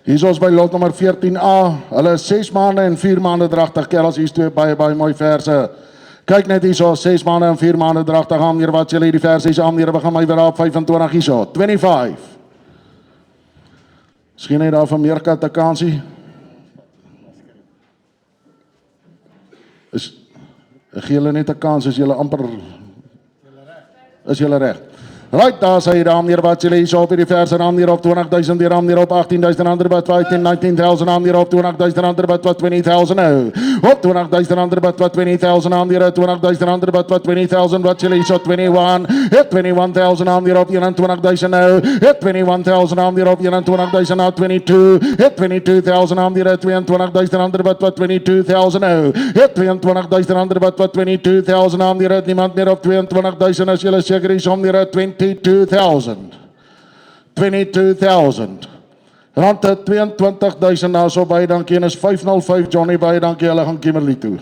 Hier is ons by lot nummer 14A. Hulle is 6 maande en 4 maande dragtig. Kerels, hier is twee baie mooi verse. Kyk net hier so, 6 maande en 4 maande dragtig. Aan hier wat julle hierdie verse is aan hier. We gaan my weer op 25 hier so. 25. Miskien net daar van Meerkat 'n kansie. Gee julle net 'n kans as julle amper is julle reg. Right, daar sê jy daar wat julle hier so op die verse aan hier op 20,000 hier aan hier op 18,000 ander wat 19,000 aan hier op 20,000 ander wat 20,000 nou. Op 20,000 ander wat 20,000 aan hier 20,000 ander wat 20,000 wat julle hier so 21. Hit 21,000 aan hier op 21,000 nou. Hit 21,000 aan hier op 21,000 nou 22. Hit 22,000 aan hier 22,000 ander wat 22,000 nou. Hit 22,000 ander wat 22,000 aan hier niemand meer op 22,000 as julle seker is om hier 22,000. 22,000. Rande 22,000 nou so baie dankie en is 505 Johnny baie dankie hulle gaan Kimberley toe.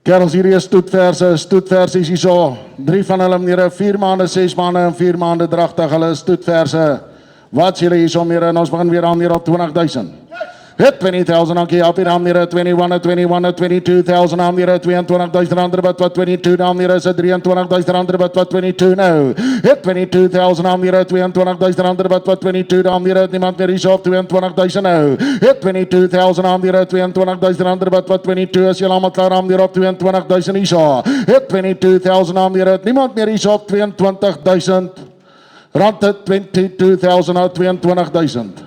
Kerels, hierdie is stoetversies hierso. 3 van hulle menere, 4 maande, 6 maande en 4 maande dragtig. Hulle is stoetverse. Wat is julle hierso menere? En ons begin weer aan hier op 20.000. Hit 20,000 dankie, op hier aan hier 21, 22,000 aan hier 22,000 ander wat 22 aan hier is 23,000 ander wat 22 nou. Hit 22,000 aan hier 22,000 ander wat 22 aan hier niemand meer hierso op 22,000 nou. Hit 22,000 aan hier 22,000 ander wat 22 is julle almal klaar aan hier op 22,000 hierso. Hit 22,000 aan hier niemand meer hierso op 22,000. Rand het 22,000 na 22,000.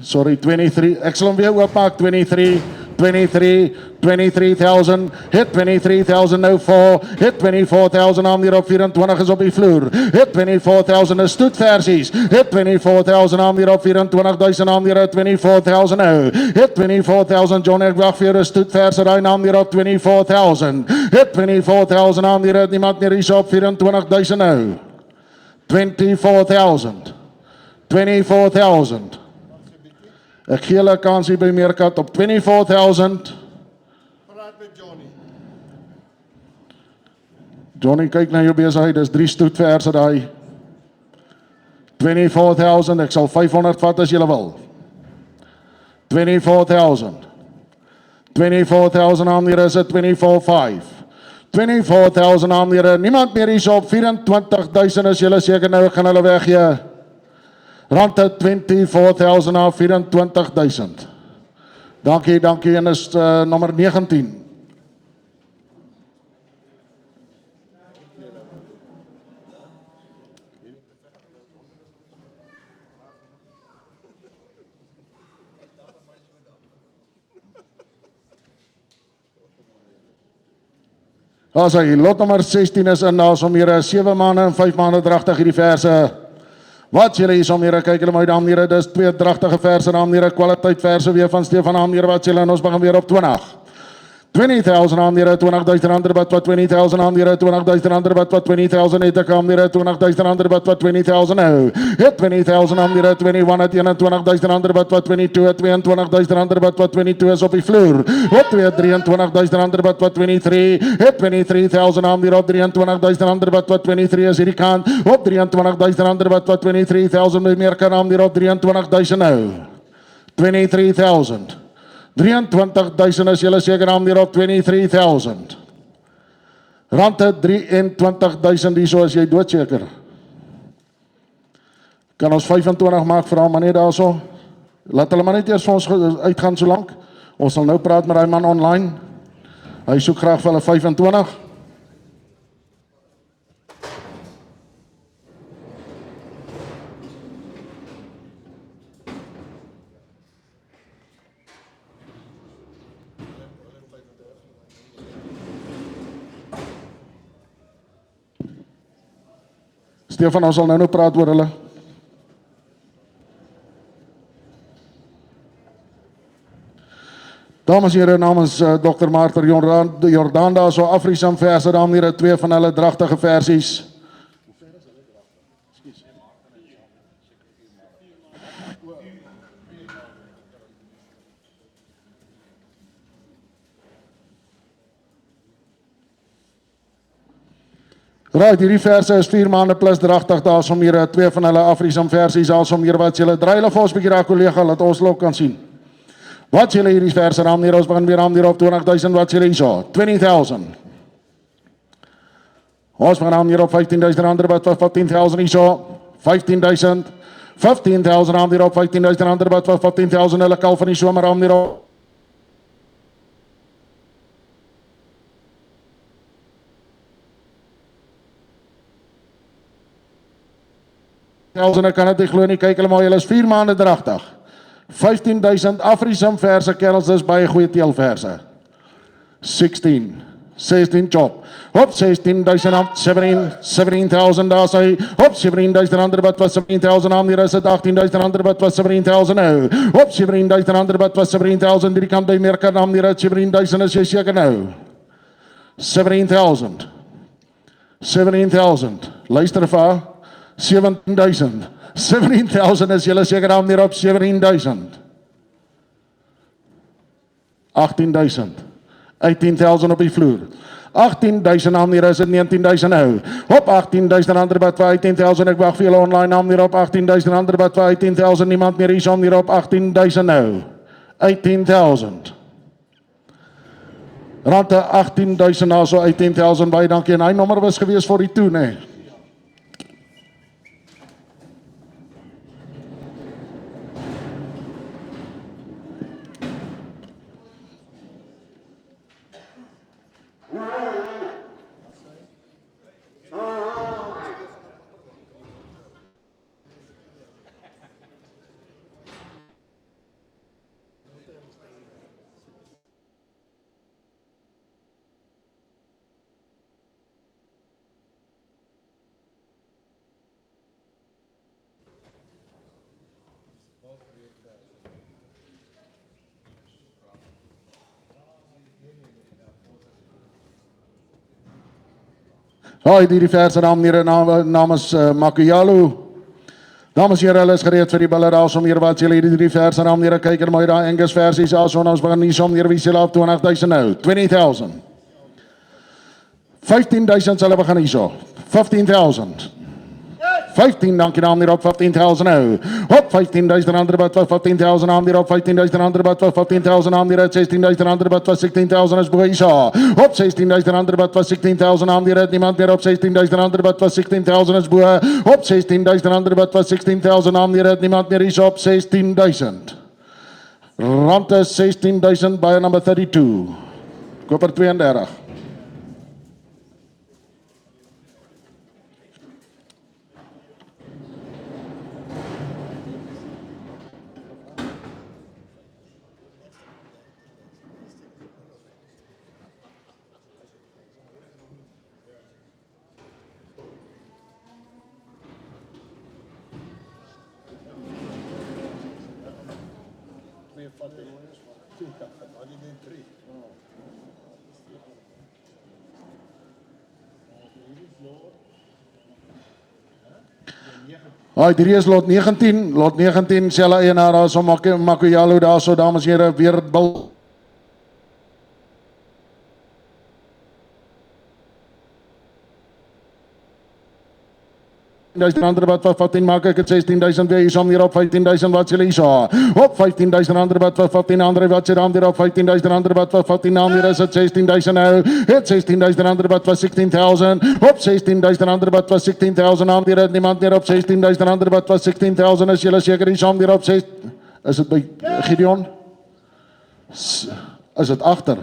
Sorry, 23, ek sal hom weer oopmaak, 23,000, hit 23,000 nou 4, hit 24,000 aan hier op 24 is op die vloer, hit 24,000 is stoetversies, hit 24,000 aan hier op 24,000 aan hier 24,000 nou, hit 24,000 John, ek wacht vir een stoetverse daar aan hier op 24,000, hit 24,000 aan hier niemand meer is op 24,000 nou, 24,000, 24,000. Ek gee hulle 'n kans hier by Meerkat op 24,000. Praat met Johnny. Johnny, kyk na jou besigheid, dis 3 stoetverse daai. 24,000, ek sal 500 vat as julle wil. 24,000. 24,000 aan hier is dit 24,5. 24,000 aan hier, niemand meer hier op 24,000 is julle seker nou, ek gaan hulle weggee. Rand het 24,000 na 24,000. Dankie, en is nommer 19. As hy, lot nommer 16 is in, daar is om hier 7 maande en 5 maande dragtig hierdie verse. Wat julle hier som hier, kyk julle my dames en here, dis 2 dragtige verse dames en here, kwaliteit verse weer van Stefan Hamir, wat julle en ons begin weer op 20. 20,000 aan hier, 20,000 ander wat 20,000 aan hier, 20,000 ander wat 20,000 het ek aan hier, 20,000 ander wat 20,000 nou. Het 20,000 aan hier, 21 het 21,000 ander wat 22, 22,000 ander wat 22 is op die vloer. Op 23,000 ander wat 23, het 23,000 aan hier op 23,000 ander wat 23 is hierdie kant. Op 23,000 ander wat 23,000 meer kan aan hier op 23,000 nou. 23,000. 23,000 is julle seker aan hier op 23,000. Rand het 23,000 hier so as jy doodseker. Kan ons 25 maak vir hom, maar net daar so. Laat hulle maar net eers vir ons uitgaan so lank. Ons sal nou praat met die man online. Hy soek graag vir hulle 25. Stefan, ons sal nou praat oor hulle. Dames en here, namens Dr. Martha Jordaan daar so Afrisam verse, dames en here, 2 van hulle dragtige versies. Right, hierdie verse is 4 maande plus dragtig, daar is om hier 2 van hulle Afrisam versies, daar is om hier wat julle draai hulle vir ons bykie daar collega, laat ons ook kan sien. Wat julle hierdie verse, raam hier, ons begin weer raam hier op 20,000, wat julle hier so, 20,000. Ons begin raam hier op 15,000, ander wat 15,000 hier so, 15,000. 15,000 raam hier op 15,000, ander wat 15,000, hulle kal van die somer raam hier op. Ek kan het nie glo nie, kyk hulle maar, julle is 4 maande dragtig. 15,000 Afrisam verse, kerels, dis baie goeie teelverse. 16 chop. Hop, 16,000 aan, 17,000 daar sy. Hop, 17,000 ander wat was 17,000 aan, hier is het 18,000 ander wat was 17,000 nou. Hop, 17,000 ander wat was 17,000, die kant by Meerkat aan, hier het 17,000 is jy seker nou. 17,000. 17,000. Luister vir 17,000. 17,000 is julle seker aan hier op 17,000. 18,000. 18,000 op die vloer. 18,000 naam hier, is dit 19,000 nou. Hop, 18,000 ander bad vir 18,000, ek wag vir julle online naam hier op 18,000 ander bad vir 18,000, niemand meer hier om hier op 18,000 nou. 18,000. Rande 18,000 na so 18,000, baie dankie, en hy nommer was gewees vir die toe, nee. Hoi, die verse naam hier namens Makuyalo. Dames en heren, hulle is gereed vir die bille daar om hier wat julle hierdie drie verse naam hier kyk en mooi daar Engels versies as ons begin nie som hier wie sê op 20,000 nou. 20,000. 15,000 sal begin hier so. 15,000. 15, dankie naam hier op 15,000 nou. Hop, 15,000 ander bad was 15,000 naam hier op 15,000 ander bad was 15,000 naam hier 16,000 ander bad was 16,000 is boy so. Hop, 16,000 ander bad was 16,000 naam hier niemand meer op 16,000 ander bad was 16,000 is boy. Hop, 16,000 ander bad was 16,000 naam hier niemand meer is op 16,000. Rande 16,000 by number 32. Koper 32. Hi, die is lot 19 selle eienaar daar so Makuyalo daar so dames en here weer bil 15,000 ander wat 15 maak ek het 16,000 weer hier som hier op 15,000 wat julle hier so. Op 15,000 ander wat 15 ander wat sê dan hier op 15,000 ander wat 15 naam hier is dit 16,000 nou. Het 16,000 ander wat 16,000. Op 16,000 ander wat 16,000 naam hier het niemand meer op 16,000 ander wat 16,000 is julle seker hier som hier op 6. Is dit by Gideon? Is dit agter?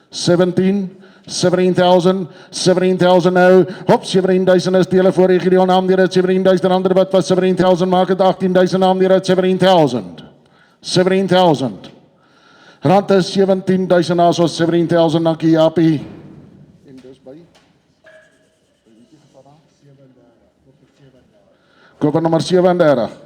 17,000 nou, hop, 17,000 is dele voor die Gideon naam hier het 17,000 ander wat was 17,000 maak het 18,000 naam hier het 17,000. Rand is 17,000 na so 17,000, dankie Japie. En dis by? Koper nummer 37.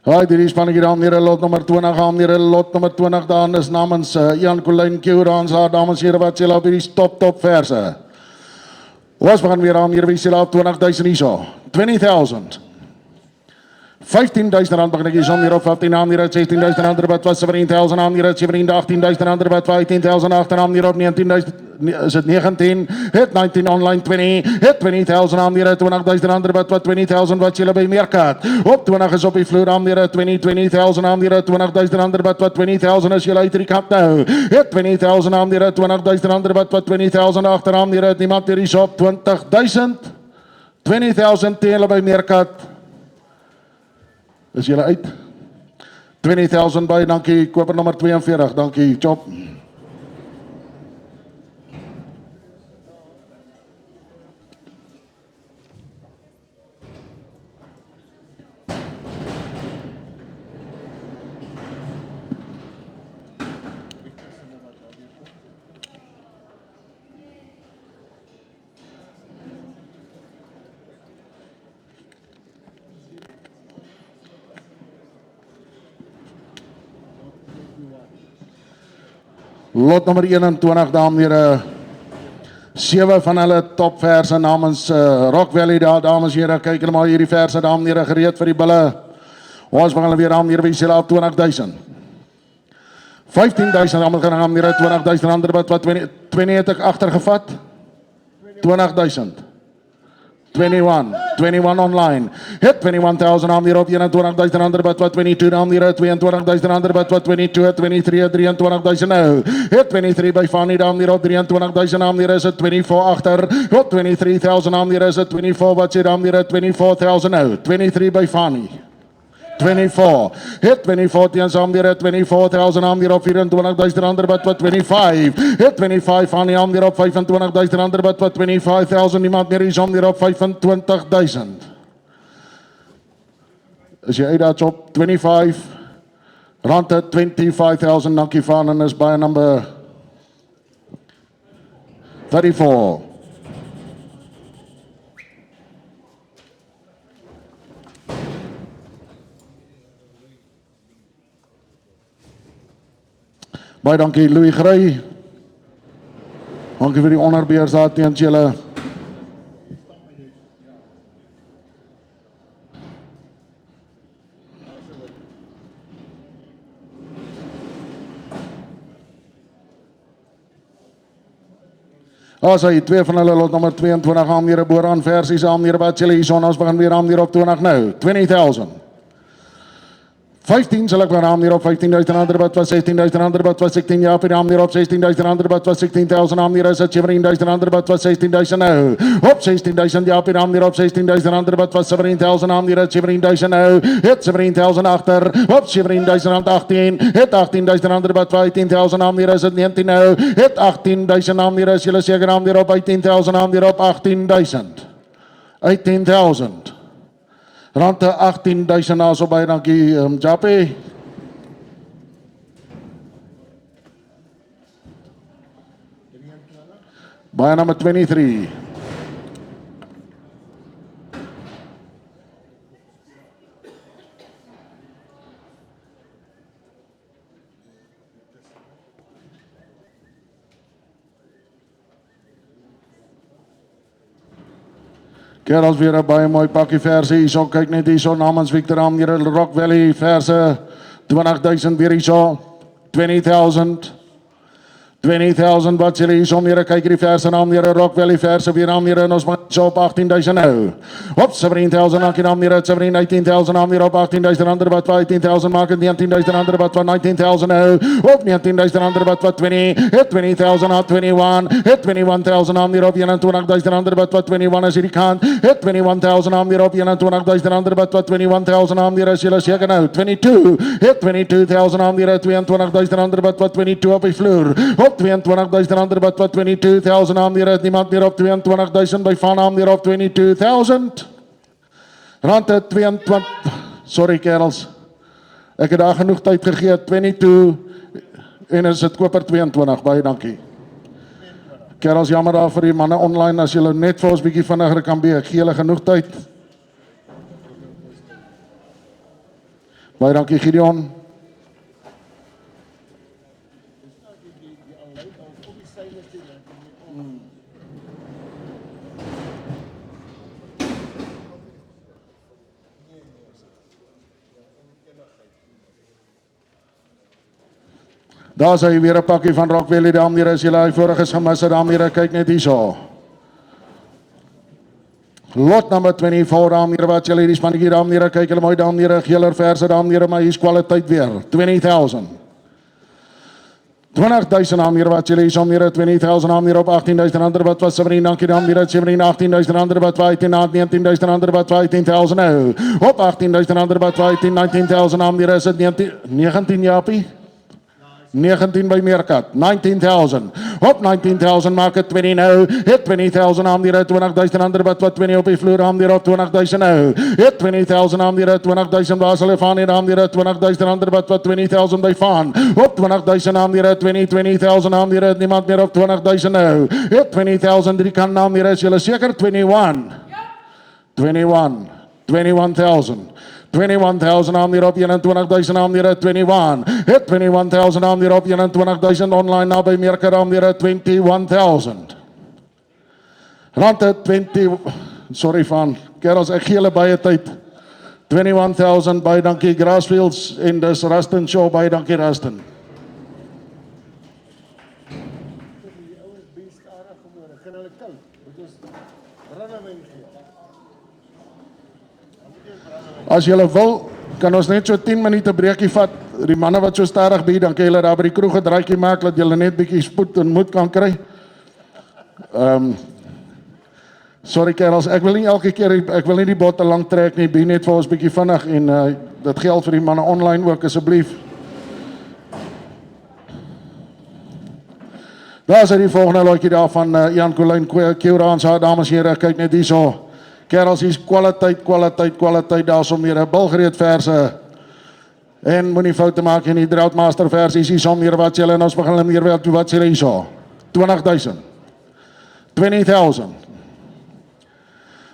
Hi, die is van hier aan hier lot nummer 20 aan hier lot nummer 20 daar is namens Ian Colin Keurans daar dames en here wat julle op hierdie top verse. Ons begin weer aan hier wie julle op 20,000 hierso. 20,000. 15,000 rand begin ek hier hier op 15 aan hier 16,000 ander wat was 17,000 aan hier 17, 18,000 ander wat 18,000 agter aan hier op 19,000 is dit 19, het 19 online 20, het 20,000 aan hier 20,000 ander wat 20,000 wat julle by Meerkat. Op 20 is op die vloer aan hier 20,000 aan hier 20,000 ander wat 20,000 is julle uit die kant nou. Het 20,000 aan hier 20,000 ander wat 20,000 agter aan hier niemand hier is op 20,000. 20,000 teen by Meerkat. Is julle uit? 20,000 by, dankie, koper nommer 42, dankie, chop. Lot nummer 21, dames en heren. 7 van hulle topverse namens Rock Valley daar, dames en heren. Kyk hulle maar hierdie verse, dames en heren, gereed vir die bulle. Ons gaan hulle weer, dames en heren, wees julle op 20.000. 15.000, dames en heren, 20.000 ander wat 20 het ek agtergevat. 20.000. 21 online. Hit 21,000 aan hierop 21,000 ander wat 22 aan hier 22,000 ander wat 22 23 23,000 nou. Hit 23 by Fanny aan hierop 23,000 aan hier is dit 24 agter. Hot 23,000 aan hier is dit 24 wat jy aan hier 24,000 nou. 23 by Fanny. 24. Hit 24 teens aan die 24,000 aan die op 24,000 ander wat 25. Hit 25 aan die op 25,000 ander wat 25,000 niemand meer is aan die op 25,000. As jy uit dat op 25 rand 25,000 dankie van en is by number 34. Baie dankie Louis Grey. Dankie vir die onderbeheers daar teens julle. As hy 2 van hulle lot nummer 22 aan hier booraan versies aan hier wat julle hierson ons begin weer aan hier op 20 nou. 20,000. 15 sal ek maar aan hier op 15,000 ander wat was 16,000 ander wat was 16 jaar per aan hier op 16,000 ander wat was 16,000 aan hier is dit 17,000 ander wat was 16,000 nou. Op 16,000 jaar per aan hier op 16,000 ander wat was 17,000 aan hier is 17,000 nou. Hit 17,000 agter. Op 17,000 aan 18. Hit 18,000 ander wat 18,000 aan hier is dit 19 nou. Hit 18,000 aan hier is julle seker aan hier op 18,000 aan hier op 18,000. 18,000. Rand 18,000 na so baie dankie Jappie. Baie nummer 23. Kerels weer 'n baie mooi pakkie verse hierso, kyk net hierso namens Victor aan hier Rock Valley verse 20,000 weer hierso 20,000 20,000 wat julle hierso meer kyk hierdie verse aan hier Rock Valley verse weer aan hier en ons maak so op 18,000 nou. Op 17,000 aan hier 18,000 aan hier op 18,000 ander wat 18,000 maak en 19,000 ander wat 19,000 nou. Op 19,000 ander wat 20 hit 20,000 aan 21 hit 21,000 aan hier op 21,000 ander wat 21 is hierdie kant hit 21,000 aan hier op 21,000 ander wat 21,000 aan hier is julle seker nou 22 hit 22,000 aan hier 22,000 ander wat 22 op die vloer. Op 22,000 ander wat 22,000 aan hier is niemand meer op 22,000 by van aan hier op 22,000 rand 22 sorry kerels ek het daar genoeg tyd gegee 22 en is dit koper 22 baie dankie kerels jammer daar vir die manne online as julle net vir ons bietjie vinniger kan be ek gee julle genoeg tyd baie dankie Gideon. Daar is hy weer 'n pakkie van Rock Valley, dames en heren, as julle hy voriges gemis het, dames en heren, kyk net hierso. Lot nummer 24, dames en heren, wat julle hierdie spannetjie, dames en heren, kyk julle mooi, dames en heren, geeler verse, dames en heren, maar hier is kwaliteit weer, 20,000. 20,000 aan hier wat julle hierso meer 20,000 aan hier op 18,000 ander wat was 17 dankie dan meer 17 18,000 ander wat 18 19,000 ander wat 18,000 nou. Op 18,000 ander wat 18 19,000 aan hier is dit 19 Japie. 19 by Meerkat, 19,000. Op 19,000 maak het 20 nou. Hit 20,000 aan die 20,000 ander wat 20 op die vloer aan die 20,000 nou. Hit 20,000 aan die 20,000 was hulle van hier aan die 20,000 ander wat 20,000 by van. Op 20,000 aan die 20,000 aan die niemand meer op 20,000 nou. Hit 20,000 drie kan naam hier is julle seker 21. 21,000. 21,000 aan die op 21,000 aan die 21. Hit 21,000 aan die op 21,000 online naby Meerker aan die 21,000. Rand 20, sorry van, kerels, ek gee julle baie tyd. 21,000 by dankie Grassfields en dis Rustin Shaw by dankie Rustin. Die ouens beest aardig geworden. Kan hulle koud? Moet ons brandewyn gee? As julle wil, kan ons net so 10 minute breekie vat. Die manne wat so stadig bied, dan kan julle daar by die kroeg 'n draaitjie maak dat julle net bietjie spoed en moed kan kry. Sorry kerels, ek wil nie elke keer, ek wil nie die bot te lank trek nie, bied net vir ons bietjie vinnig en dit geld vir die manne online ook asseblief. Daar is die volgende loetjie daar van Jan Colyn Keurans, dames en here, kyk net hierso. Kerels, hier's kwaliteit daarso meer 'n bilgereed verse. En moenie foute maak in die Droughtmaster versies hierso meer wat julle en ons begin meer wat julle hierso. 20,000. 20,000.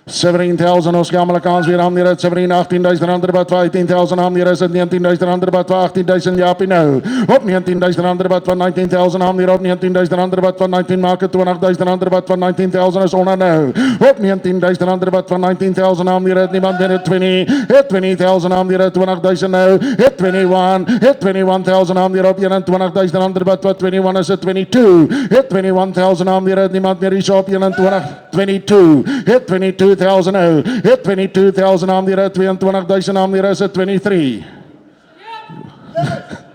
17,000 ons gamle kans weer aan die rit 17 18,000 ander wat 18,000 aan die rit 19,000 ander wat 18,000 Japie nou op 19,000 ander wat 19,000 aan die rit 19,000 ander wat 19 maak 20,000 ander wat 19,000 is onder nou op 19,000 ander wat 19,000 aan die rit niemand meer 20 het 20,000 aan die rit 20,000 nou het 21,000 aan die rit 21,000 ander wat 21 is 22 het 21,000 aan die rit niemand meer is op 21 22 het 22,000 nou, hit 22,000 aan die rit, 22,000 aan die rit, is 23.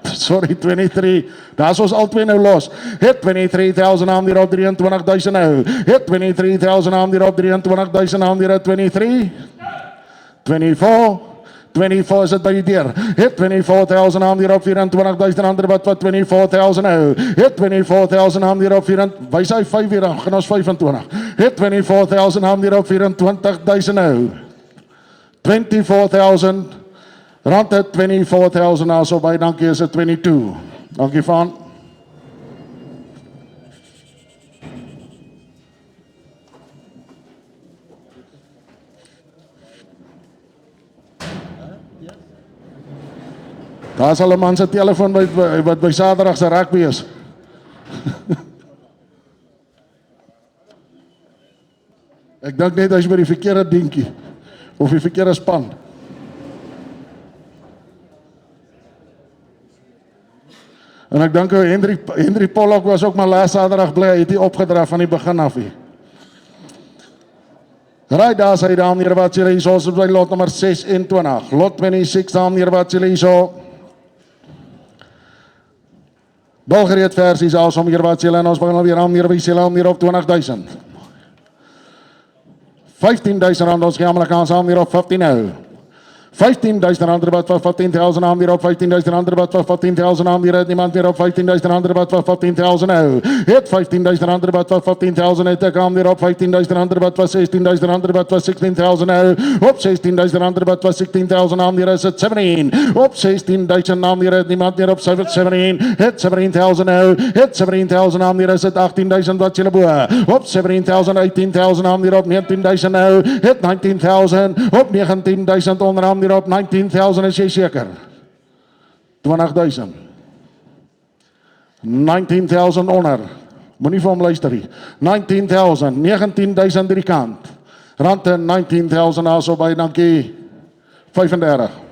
Sorry, 23. Daar is ons al twee nou los. Hit 23,000 aan die rit, 23,000 nou. Hit 23,000 aan die rit, 23,000 aan die rit, 23. 24. 24 is dit by die deur. Hit 24,000 aan die op 24,000 ander wat 24,000 nou. Hit 24,000 aan die op 24, wys hy 5 weer, gaan ons 25. Hit 24,000 aan die op 24,000 nou. 24,000 rand het 24,000 nou so by, dankie is dit 22. Dankie van. Daar is al 'n man se telefoon wat by Saterdag se rugby is. Ek dink net as jy by die verkeerde dingetjie of die verkeerde span. En ek dink Henry Pollock was ook maar laas Saterdag bly, hy het nie opgedraf van die begin af nie. Right, daar is hy daar meneer wat julle hierso is by lot nummer 26. Lot 26 daar meneer wat julle hierso. Bilgereed versies als om hier wat julle en ons begin alweer aan meer by julle aan meer op 20,000. 15,000 rand ons Amerikaans aan meer op 15 nou. 15,000 ander wat 15,000 aan meer op 15,000 ander wat 15,000 aan meer het niemand meer op 15,000 ander wat 15,000 nou. Het 15,000 ander wat 15,000 het ek aan meer op 15,000 ander wat 16,000 ander wat 16,000 nou. Op 16,000 ander wat 16,000 aan meer is het 17. Op 16,000 aan meer het niemand meer op 17. Het 17,000 nou. Het 17,000 aan meer is het 18,000 wat julle bo. Op 17,000 18,000 aan meer op 19,000 nou. Het 19,000 op 19,000 onder hier op 19,000 is jy seker. 20,000. 19,000 onder. Moenie vir hom luister nie. 19,000, 19,000 drie kant. Rand 19,000 also by dankie 35.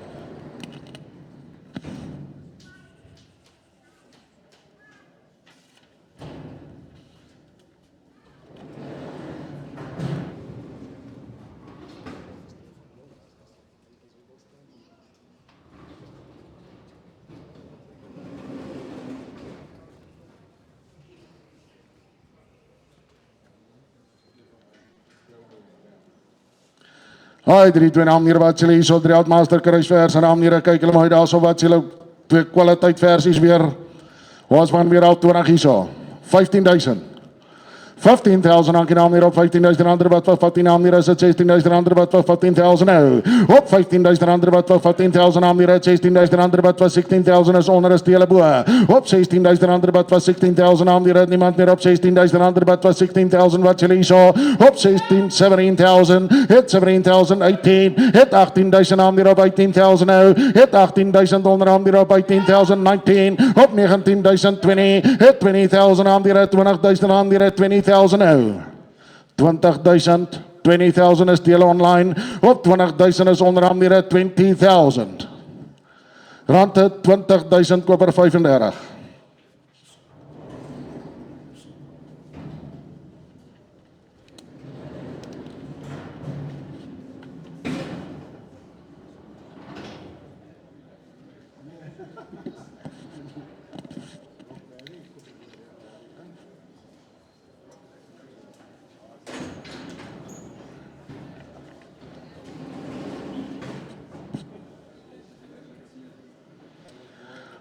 Hi, 3-2 naam hier wat julle hierso, 3 Outmaster kruisvers en naam hier, kyk hulle maar daar so wat julle twee kwaliteit versies weer. Ons van weer al 20 hierso. 15,000. 15,000 dankie naam hier op 15,000 rand wat vir 15 naam hier is dit 16,000 rand wat vir 15,000 nou. Op 15,000 rand wat vir 15,000 naam hier is 16,000 rand wat vir 16,000 is onder is dele bo. Op 16,000 rand wat vir 16,000 naam hier is niemand meer op 16,000 rand wat vir 16,000 wat jy so. Op 16 17,000 hit 17,000 18 hit 18,000 naam hier op 18,000 nou. Hit 18,000 onder naam hier op 18,000 19 op 19,000 20 hit 20,000 naam hier 20,000 naam hier 20,000 nou. 20,000 20,000 is deel online. Op 20,000 is onderaan hier 20,000. Rand 20,000 koper 35.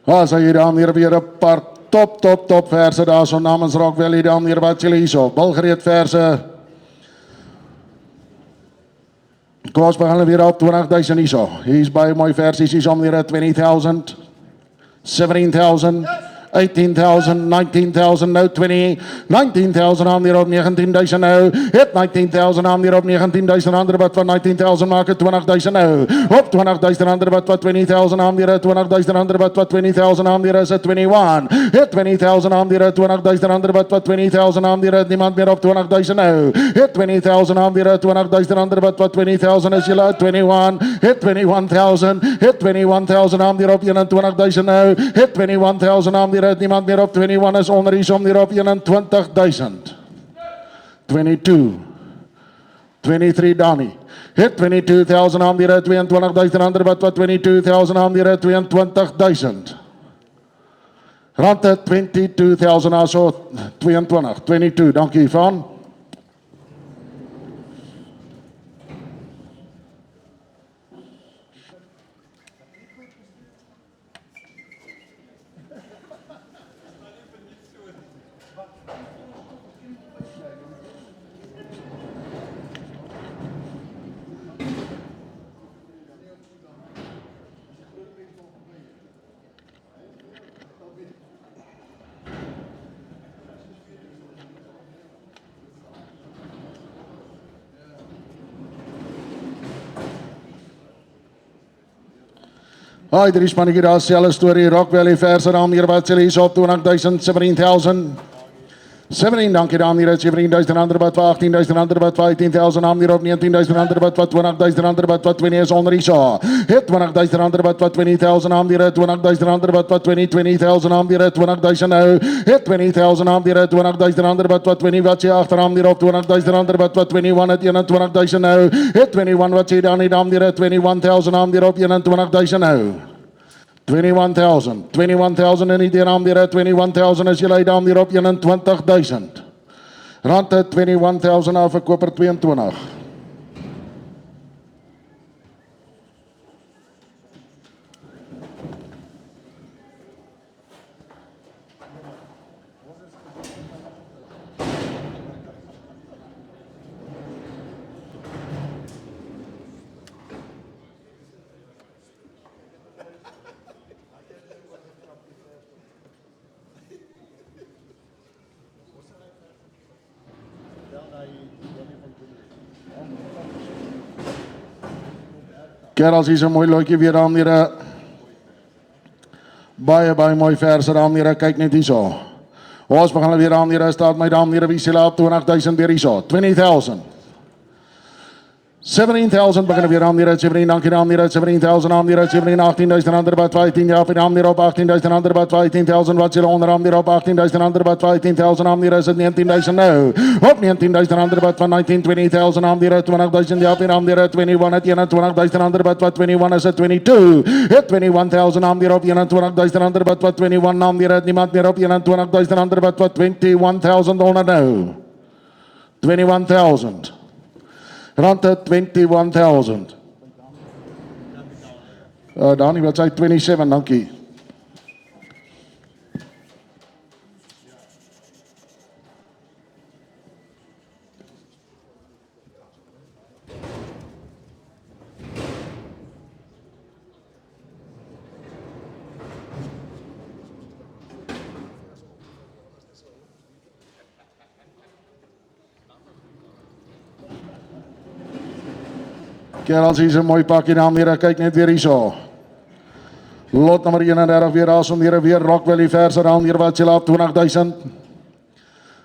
As hy dan hier weer 'n paar top verse daar so namens Rockwell hier dan hier wat julle hierso. Bilgereed verse. Kos begin weer op 20,000 hierso. Hier's baie mooi versies hierso om hier 20,000 17,000 18,000 19,000 nou 20 19,000 aan hier op 19,000 nou. Hit 19,000 aan hier op 19,000 ander wat van 19,000 maak het 20,000 nou. Op 20,000 ander wat 20,000 aan hier 20,000 ander wat 20,000 aan hier is 21. Hit 20,000 aan hier 20,000 ander wat 20,000 aan hier niemand meer op 20,000 nou. Hit 20,000 aan hier 20,000 ander wat 20,000 is julle 21. Hit 21,000 hit 21,000 aan hier op 21,000 nou. Hit 21,000 aan hier niemand meer op 21 is onder hier om hier op 21,000. 22 23 Danny. Hit 22,000 aan hier 22,000 ander wat 22,000 aan hier 22,000. Rand 22,000 also 22 dankie van. Hi, er is maar hier daar selfe storie Rockwell verse naam hier wat julle hier op 20,000 17,000 17 dankie dan hier 17,000 ander wat 18,000 ander wat 18,000 naam hier op 19,000 ander wat 20,000 ander wat 20 is onder hier so. Hit 20,000 ander wat 20,000 naam hier 20,000 ander wat 20,000 naam hier 20,000 nou. Hit 20,000 naam hier 20,000 ander wat 20 wat jy agteraan hier op 20,000 ander wat 21 het 21,000 nou. Hit 21 wat jy dan hier 21,000 naam hier op 21,000 nou. 21,000 en die naam hier 21,000 is julle dan hier op 21,000. Rand 21,000 af verkoper 22. Kerels, hier is een mooi loodjie weer aan hier. Baie mooi verse aan hier. Kyk net hier so. Ons begin weer aan hier. Staat my dam hier. Wie sê op 20,000 weer hier so. 20,000. 17,000 begin weer aan hier. 17 dankie aan hier. 17,000 aan hier. 17 18,000 ander wat 15 ja. Aan hier op 18,000 ander wat 15,000 wat julle onder aan hier op 18,000 ander wat 15,000 aan hier is dit 19,000 nou. Op 19,000 ander wat van 19 20,000 aan hier 20,000 ja. Aan hier 21 het 21,000 ander wat 21 is 22. Hit 21,000 aan hier op 21,000 ander wat 21 aan hier niemand meer op 21,000 ander wat 21,000 onder nou. 21,000. Rand 21,000. Danny, wat sê 27, dankie. Kerels, hier is 'n mooi pakkie naam hier, kyk net weer hierso. Lot nummer 31 weer asem hier weer Rock Valley verse aan hier wat jy laat 20,000.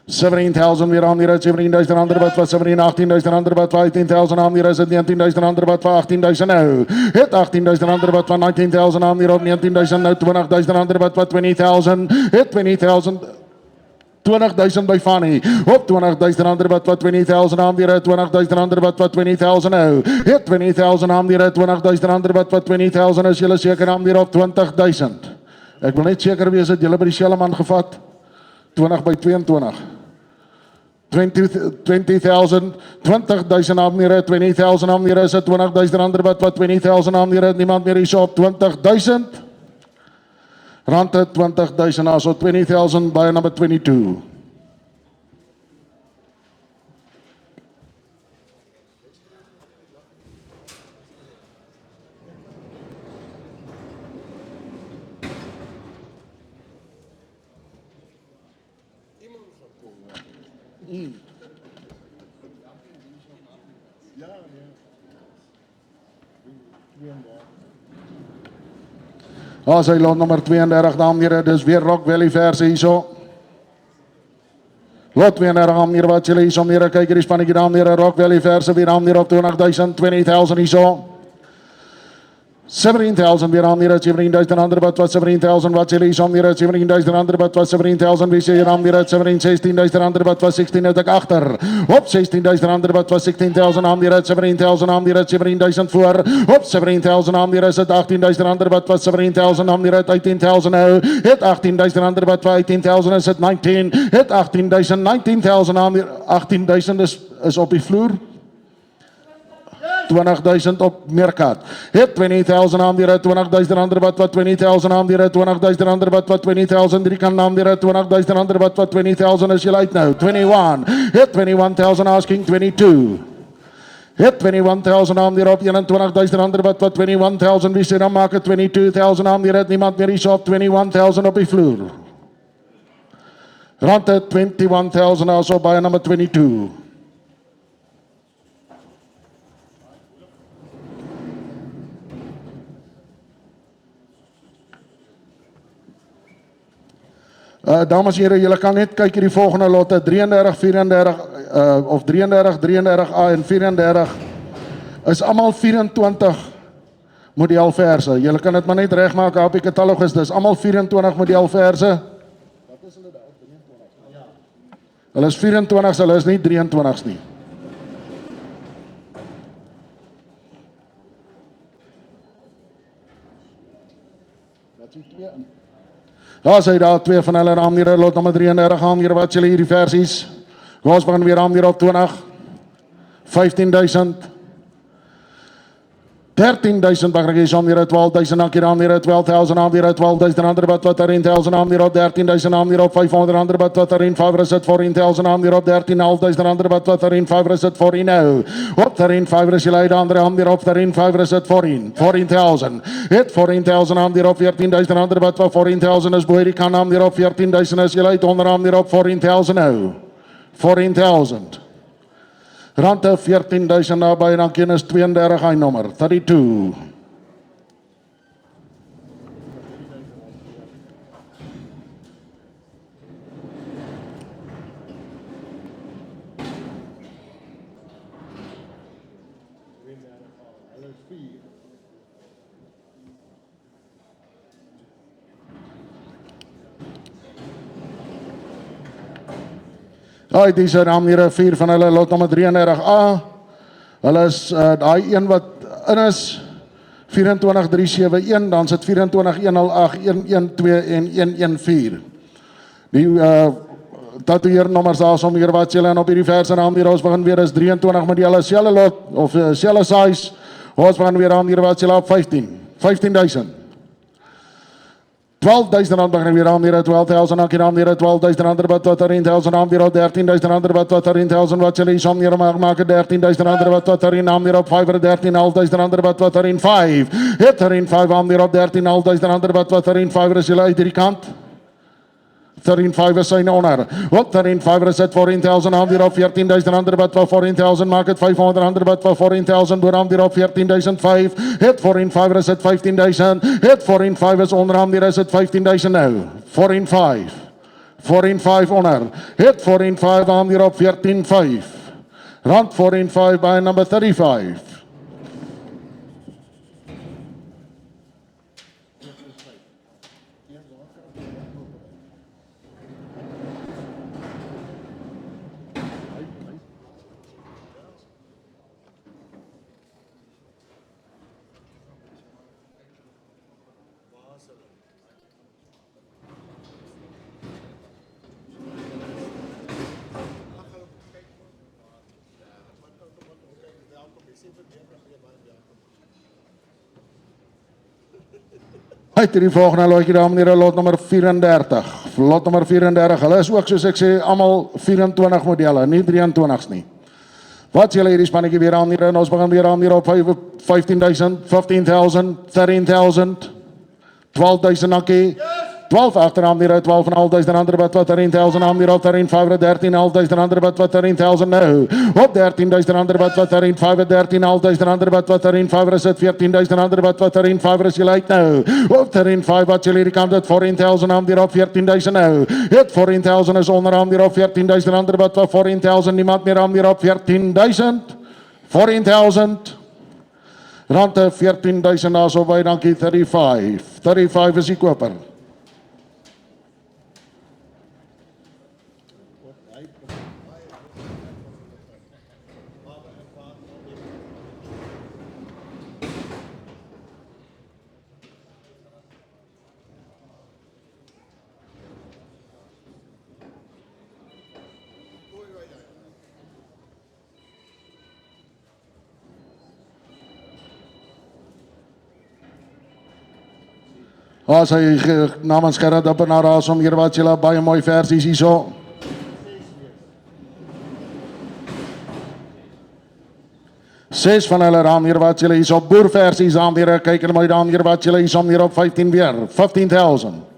17,000 weer aan hier 17,000 ander wat was 17 18,000 ander wat 15,000 aan hier is dit 19,000 ander wat 18,000 nou. Het 18,000 ander wat van 19,000 aan hier op 19,000 nou 20,000 ander wat 20,000. Het 20,000 20,000 by Fanny, op 20,000 ander wat 20,000 aan die 20,000 ander wat 20,000 nou, het 20,000 aan die 20,000 ander wat 20,000 is, julle seker aan die op 20,000. Ek wil net seker wees dat julle by die Shelleman gevat, 20 by 22. 20,000, 20,000 aan die 20,000 aan die is het 20,000 ander wat 20,000 aan die niemand meer is op 20,000. Rand 20,000 so 20,000 by number 22. As hy lot nummer 32 dames en heren, dis weer Rock Valley verse hierso. Lot 32 dames en heren, wat julle hierso meer kyk hier die spannetjie dames en heren, Rock Valley verse weer dames en heren op 20,000, 20,000 hierso. 17,000 weer aan hier 17,000 ander wat 17,000 wat julle hierso meer 17,000 ander wat 17,000 wie sê hier aan hier 16,000 ander wat 16 het ek agter op 16,000 ander wat 16,000 aan hier 17,000 aan hier 17,000 voor op 17,000 aan hier is dit 18,000 ander wat 17,000 aan hier 18,000 nou het 18,000 ander wat 18,000 is dit 19 het 18,000 19,000 aan hier 18,000 is op die vloer 20,000 op Meerkat. Het 20,000 aan die 20,000 ander wat 20,000 aan die 20,000 ander wat 20,000 drie kan aan die 20,000 ander wat 20,000 is jy uit nou 21. Het 21,000 asking 22. Het 21,000 aan die op 21,000 ander wat 21,000 wie sê dan maak het 22,000 aan die niemand meer is op 21,000 op die vloer. Rand het 21,000 also by number 22. Dames en heren, julle kan net kyk hier die volgende lotte, 33, 34, of 33, 33A en 34, is allemaal 24 modelverse. Julle kan het maar net recht maak op die katalogus, dis allemaal 24 modelverse. Wat is hulle daar, 23? Ja. Hulle is 24, hulle is nie 23's nie. Wat is die twee in? Daar sê daar twee van hulle aan hier, lot nummer 33 aan hier, wat julle hierdie versies. Ons begin weer aan hier op 20, 15,000, 13,000 begin ek aan hier, 12,000 aan hier aan hier, 12,000 aan hier, 12,000 ander wat 13,000 aan hier op 13,000 aan hier op 500 ander wat 13,5 is het 14,000 aan hier op 13,500 ander wat 13,5 is het 14 nou. Op 13,5 is jy leid ander aan hier op 13,5 is het 14,000. Het 14,000 aan hier op 14,000 ander wat 14,000 is boer die kan aan hier op 14,000 is jy leid onder aan hier op 14,000 nou. 14,000. Rand 14,000 naby en dan kennis 32 hy nommer 32. Die is naam hier 4 van hulle lot nummer 33A. Hulle is die een wat in is 24,371, dan sit 24,108, 112 en 114. Die tatoeëernommers daar som hier wat julle en op hierdie verse naam hier ons begin weer is 23 met julle selle lot of selle size. Ons begin weer aan hier wat julle op 15,000. 12,000 rand begin weer aan hier, 12,000 aan hier, 12,000 ander wat 13,000 aan hier, 13,000 ander wat 13,000 wat julle hier hier maak 13,000 ander wat 13 aan hier op 13,500 ander wat 13,5. Het 13,5 aan hier op 13,500 ander wat 13,5 is julle uit hierdie kant. 13.5 is syne onder. Op 13.5 is dit 14,000 aan hierop 14,000 ander wat vir 14,000 maak dit 500 ander wat vir 14,000 boer aan hierop 14,005. Hit 14.5 is dit 15,000. Hit 14.5 is onder aan hier is dit 15,000 nou. 14.5. 14.5 onder. Hit 14.5 aan hierop 14.5. Rand 14.5 by number 35. Uit die volgende lotjie daar meneer lot nommer 34. Lot nommer 34. Hulle is ook soos ek sê almal 24 modelle, nie 23s nie. Wat julle hierdie spannetjie weer aan hier en ons begin weer aan hier op 15,000, 15,000, 13,000, 12,000 nakkie. 12 agteraan hier 12,500 ander wat 13,000 aan hier op 13,500 13,500 ander wat 13,000 nou. Op 13,000 ander wat 13,500 13,500 ander wat 13,500 is dit 14,000 ander wat 13,500 is jy uit nou. Op 13,500 wat julle hierdie kant het 14,000 aan hier op 14,000 nou. Het 14,000 is onder aan hier op 14,000 ander wat 14,000 niemand meer aan hier op 14,000. 14,000 rande 14,000 daar so baie dankie 35. 35 is die koper. As hy namens Gerard Dappenaar om hier wat julle baie mooi versies hierso. Ses van hulle raam hier wat julle hierso boerversies aan hier kyk en mooi dan hier wat julle hierso hier op 15 weer 15,000.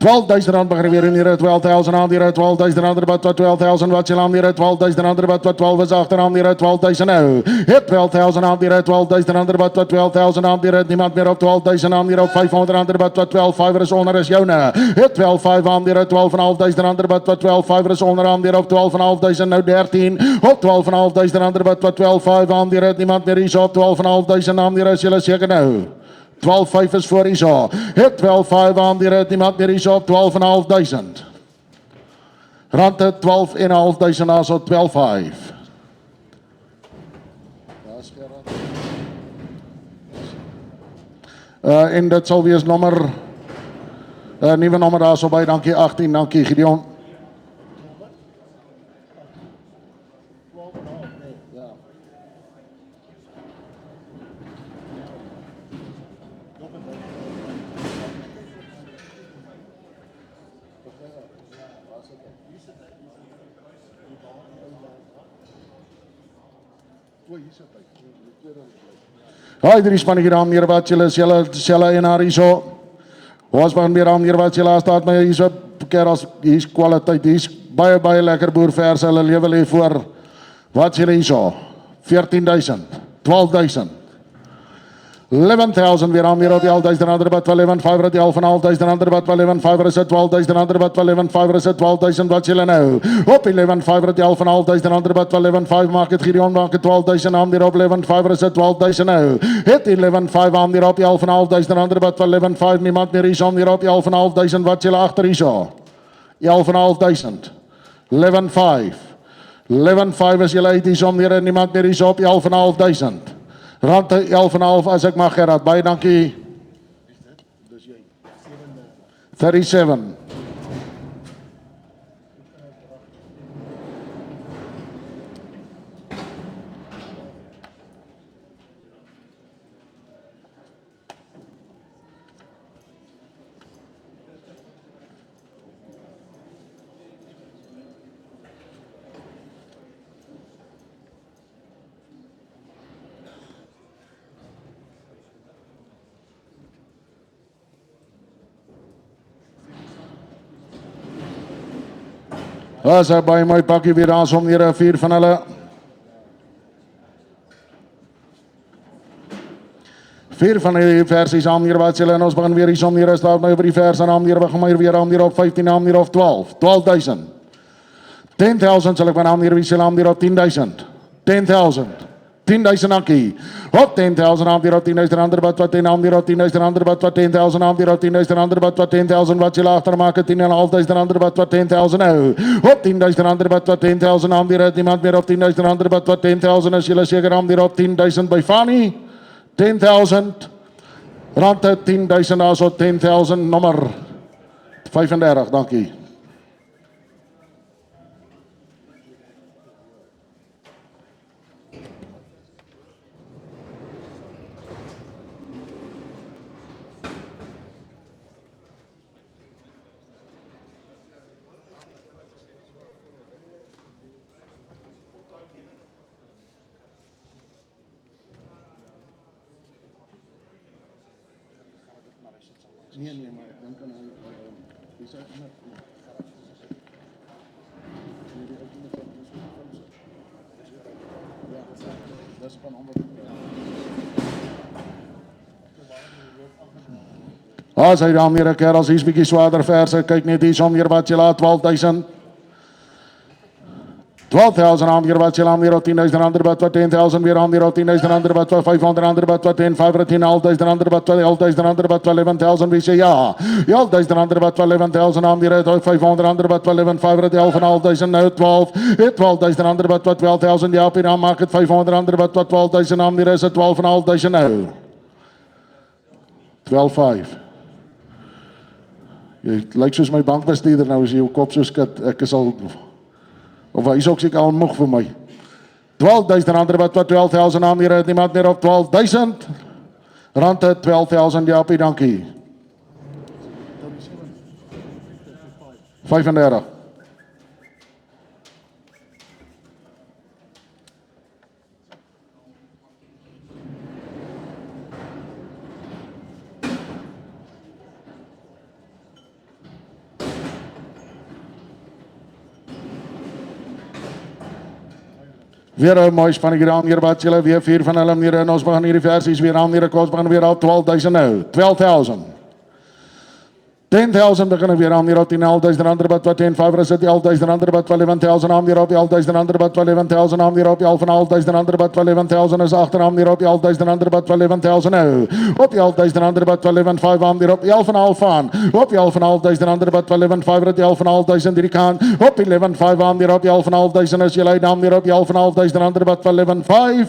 12,000 rand begin weer in hier 12,000 aan hier 12,000 ander wat 12,000 wat julle aan hier 12,000 ander wat 12 is agteraan hier 12,000 nou. Het 12,000 aan hier 12,000 ander wat 12,000 aan hier niemand meer op 12,000 aan hier op 500 ander wat 12,5 is onder is joune. Het 12,5 aan hier 12,500 ander wat 12,5 is onder aan hier op 12,500 nou 13. Op 12,500 ander wat 12,5 aan hier niemand meer is op 12,500 aan hier is julle seker nou. 12,5 is voor Isa. Het 12,5 aan die rit, niemand meer Isa op 12,500. Rande 12,500 na so 12,5. En dit sal wees nommer, nuwe nommer daar so by, dankie 18, dankie Gideon. Hi, drie spanne hier aan hier wat julle selle en haar hierso. Ons begin weer aan hier wat julle staat my hierso keer as hier's kwaliteit, hier's baie lekker boerverse, hulle lewe lê voor. Wat julle hierso? 14,000, 12,000. 11,000 weer aan hier op die 11,000 ander wat 11,500 die 11,500 ander wat 11,500 is 12,000 ander wat 11,500 is 12,000 wat julle nou. Op 11,500 die 11,500 ander wat 11,5 maak het Gideon maak het 12,000 aan hier op 11,500 is 12,000 nou. Het 11,5 aan hier op die 11,500 ander wat 11,5 niemand meer is aan hier op 11,500 wat julle agter hierso. 11,500. 11,5. 11,5 is julle uit hierso meer niemand meer is op 11,500. Rande 11,5 as ek mag Gerard, baie dankie. 37. As 'n baie mooi pakkie weer daar som hier 4 van hulle. 4 van die versies aan hier wat julle en ons begin weer hier som hier is daar nou vir die vers aan hier begin maar weer aan hier op 15 aan hier op 12. 12000. 10000 sal ek van aan hier wie sal aan hier op 10000. 10000. 10,000 akkie. Op 10,000 aan hier op 10,000 ander wat 10 aan hier op 10,000 ander wat 10,000 aan hier op 10,000 ander wat 10,000 wat jy agter maak 10,500 ander wat 10,000 nou. Op 10,000 ander wat 10,000 aan hier het niemand meer op 10,000 ander wat 10,000 is julle seker aan hier op 10,000 by Fanny. 10,000 rand 10,000 daar so 10,000 nommer 35 dankie. Nee, maar ek dink aan wie sê dit? Ja, dis van hom. As hy dan weer 'n keer as hy's bietjie swaarder verse, kyk net hier som hier wat jy laat 12000. 12,000 aan hier wat jy laat meer op 10,000 ander wat 10,000 weer aan hier op 10,000 ander wat 500 ander wat 10 510,000 ander wat 12,000 ander wat 11,000 wie sê ja. 11,000 ander wat 11,000 aan hier 500 ander wat 11,511,000 nou 12. 12,000 ander wat 12,000 ja op en dan maak dit 500 ander wat 12,000 aan hier is dit 12,500 nou. 12,5. Jy lyk soos my bankbestuurder nou as jy jou kop so skud. Ek is al of hy is ook seker al moeg vir my. 12,000 ander wat 12,000 aan hier het niemand meer op 12,000 rand 12,000 Japie dankie. 35. Weer 'n mooi spanning aan hier wat julle weer 4 van hulle meer en ons begin hierdie versies weer aan hier kos begin weer op 12,000 nou 12,000 10,000 begin weer aan hier op 10,000 ander wat 10,5 is dit 11,000 ander wat 11,000 aan hier op 11,000 ander wat 11,000 aan hier op 11,500 ander wat 11,000 is agter aan hier op 11,000 ander wat 11,000 nou op 11,000 ander wat 11,5 aan hier op 11,5 van op 11,500 ander wat 11,5 11,500 hierdie kant op 11,5 aan hier op 11,500 is jy dan hier op 11,500 ander wat 11,5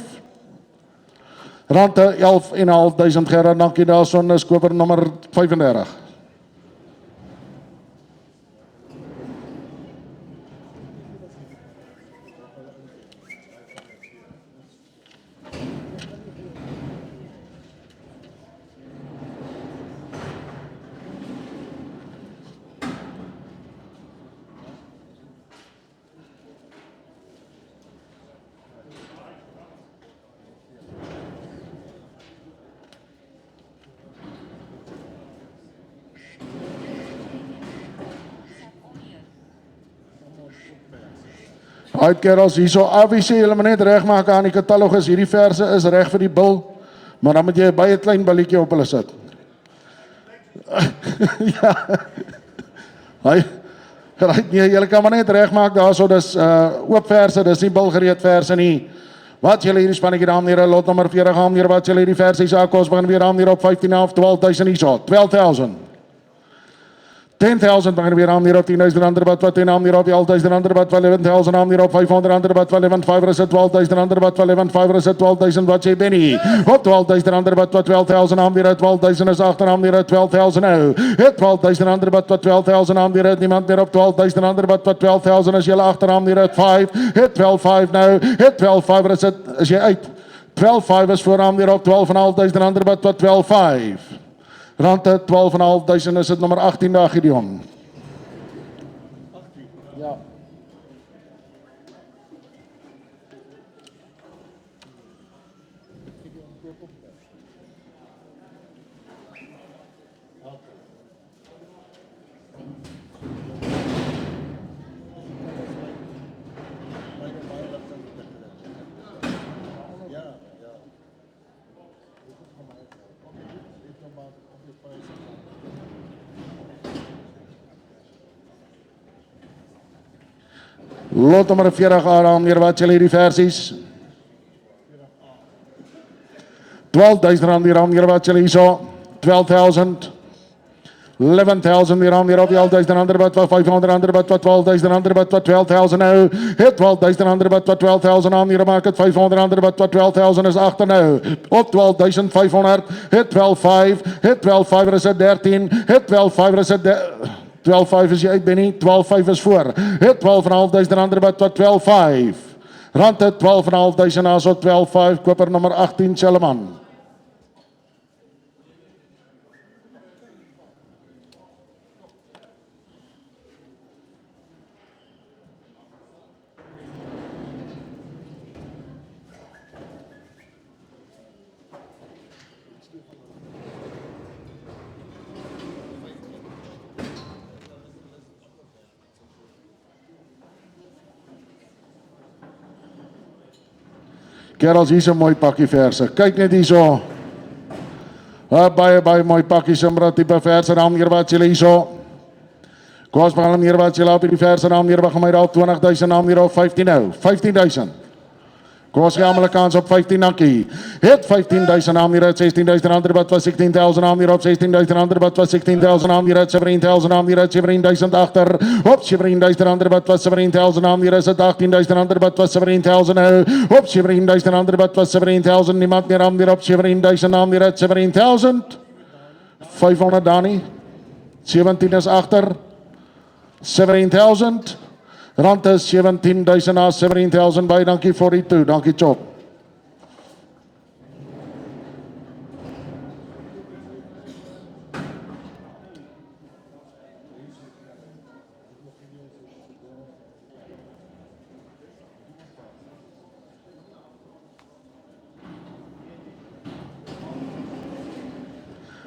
rand 11,500 Gerard dankie daarson is koper nommer 35. Uitkerels hierso afsie julle moet net regmaak aan die katalogus hierdie verse is reg vir die bil maar dan moet jy 'n baie klein billetjie op hulle sit. Ja. Hy right nee julle kan maar net regmaak daarso dis oop verse dis nie bilgereed verse nie. Wat julle hierdie spannetjie daar meneer lot nommer 40 gaan meneer wat julle hierdie verse se kos begin weer aan hier op 15,5 12,000 hierso 12,000 10,000 begin weer aan hier op 10,000 ander wat 10 aan hier op 11,000 ander wat 11,000 aan hier op 500 ander wat 11,5 is 12,000 ander wat 11,5 is 12,000 wat jy Benny op 12,000 ander wat 12,000 aan hier 12,000 is agter aan hier 12,000 nou 12,000 ander wat 12,000 aan hier niemand meer op 12,000 ander wat 12,000 is jy agter aan hier 5 12,5 nou 12,5 is jy uit 12,5 is voor aan hier op 12,500 ander wat 12,5 rand 12,500 is dit nommer 18 daar Gideon. Ja. Lot nommer 40 aan hier wat julle hierdie versies. R12,000 hier wat julle hierso. 12,000. 11,000 hier op die R11,000 wat R500 wat R12,000 wat R12,000 nou. Het R12,000 wat R12,000 aan hier maak het R500 wat R12,000 is agter nou. Op R12,500. Het R12,5. Het R12,5 is dit 13. Het R12,5 is dit 12,5 is jy uit Benny. 12,5 is voor. Het R12,500 wat R12,5. Rand het R12,500 as op 12,5 koper nommer 18 Selman. Kerels, hier is 'n mooi pakkie verse. Kyk net hierso. Baie mooi pakkie Simbra tipe verse naam hier wat julle hierso. Koos maar hier wat julle op die verse naam hier gaan my daar 20,000 naam hier op 15 nou. 15,000. Koos gee almal 'n kans op 15 dankie. Het 15,000 naam hier uit 16,000 ander wat was 16,000 naam hier op 16,000 ander wat was 16,000 naam hier uit 17,000 naam hier uit 17,000 agter. Op 17,000 ander wat was 17,000 naam hier is dit 18,000 ander wat was 17,000 nou. Op 17,000 ander wat was 17,000 niemand meer naam hier op 17,000 naam hier uit 17,000. 500 Dani. 17 is agter. 17,000. Rand is 17,000 na 17,000 by, dankie 42, dankie Chop.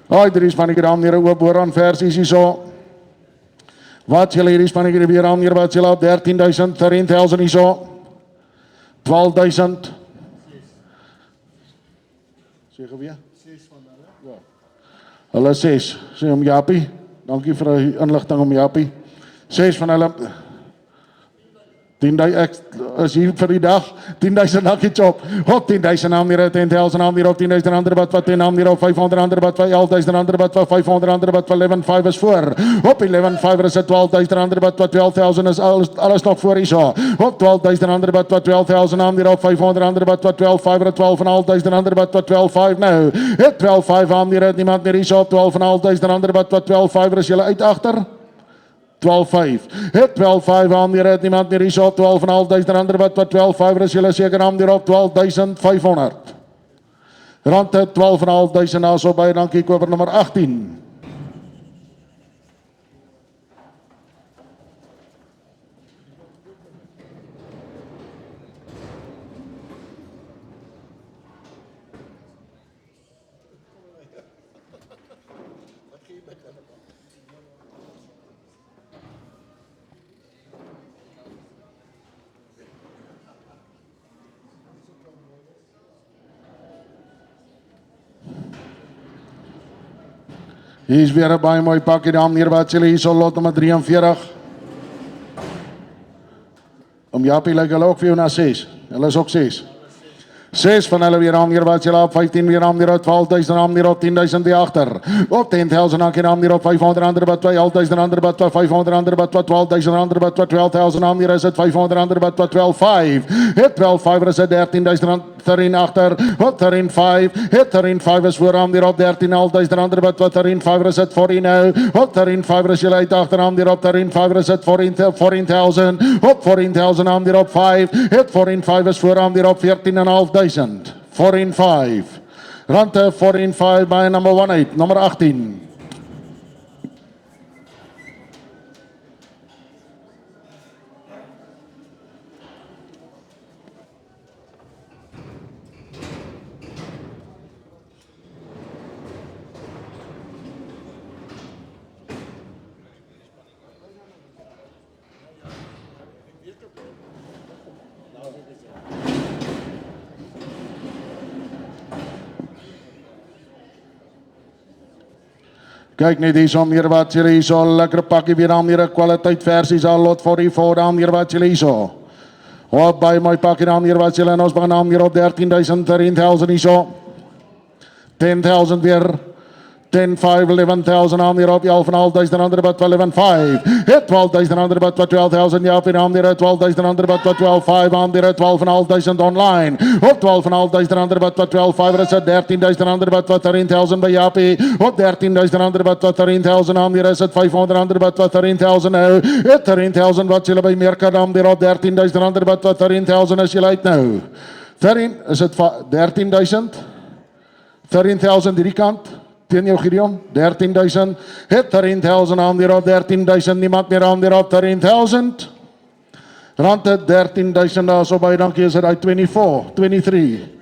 Hoi, er is van die gram hier oop hoor aan versies hierso. Wat julle hierdie span hier weer aan hier wat julle op 13,000, 13,000 hierso. 12,000. Sê gou weer. 6 van hulle. Ja. Hulle 6. Sê om Japie. Dankie vir die inligting om Japie. 6 van hulle 10,000 ek is hier vir die dag. 10,000 dankie Chop. Op 10,000 naam hier 10,000 naam hier op 10,000 ander wat 10 naam hier op 500 ander wat 11,000 ander wat 500 ander wat 11,5 is voor. Op 11,5 is dit 12,000 ander wat 12,000 is alles nog voor hierso. Op 12,000 ander wat 12,000 naam hier op 500 ander wat 12,5 12,500 ander wat 12,5 nou. Het 12,5 aan hier het niemand meer hierso op 12,500 ander wat 12,5 is julle uit agter. 12,5. Het 12,5 aan hier het niemand meer hierso op 12,500 ander wat 12,5 is julle seker aan hier op 12,500. Rand het 12,500 na so by dankie koper nommer 18. Hier is weer 'n baie mooi pakkie daar meneer wat julle hier sal lot nommer 43. Om Japie lyk hulle ook vir jou na 6. Hulle is ook 6. 6 van hulle weer aan hier wat julle op 15 weer aan hier op 12,000 aan hier op 10,000 die agter. Op 10,000 aan hier op 500 ander wat 12,000 ander wat 500 ander wat 12,000 ander wat 12,000 aan hier is dit 500 ander wat 12,5. Het 12,5 is dit 13,000 13 agter. Op 13,5. Het 13,5 is voor aan hier op 13,500 ander wat 13,5 is dit 40 nou. Op 13,5 is julle uit agter aan hier op 13,5 is dit 14,000. Op 14,000 aan hier op 5. Het 14,5 is voor aan hier op 14,500. 4,5. Rante 4,5 by number 18, nummer 18. Kyk net hier som hier wat julle hier so lekker pakkie weer aan hier 'n kwaliteit versies al lot vir die voor aan hier wat julle hier so. Op baie mooi pakkie naam hier wat julle en ons begin naam hier op 13,000, 13,000 hierso. 10,000 weer. 10,5, 11,000 naam hier op 11,500 ander wat 11,5. Hit 12,000 ander wat 12,000 ja, vir naam hier 12,000 ander wat 12,5 naam hier 12,500 online. Op 12,500 ander wat 12,5 is 13,000 ander wat 13,000 by Japie. Op 13,000 ander wat 13,000 naam hier is 500 ander wat 13,000 nou. 13,000 wat julle by Merka naam hier op 13,000 ander wat 13,000 is julle uit nou. 13 is dit 13,000. 13,000 hierdie kant. Teen jou Gideon, 13,000. Hit 13,000 aan die op 13,000. Niemand meer aan die op 13,000. Rand 13,000 daar so baie dankie is dit uit 24, 23.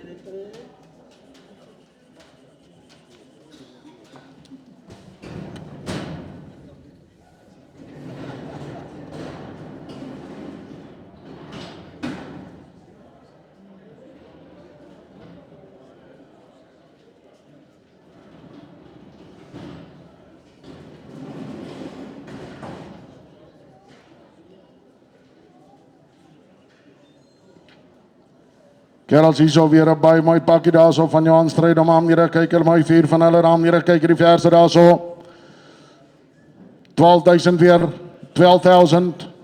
Kerels hier so weer 'n baie mooi pakkie daar so van Johan Strydom aan hier kyk hulle mooi vier van hulle aan hier kyk hierdie verse daar so 12,000 weer 12,000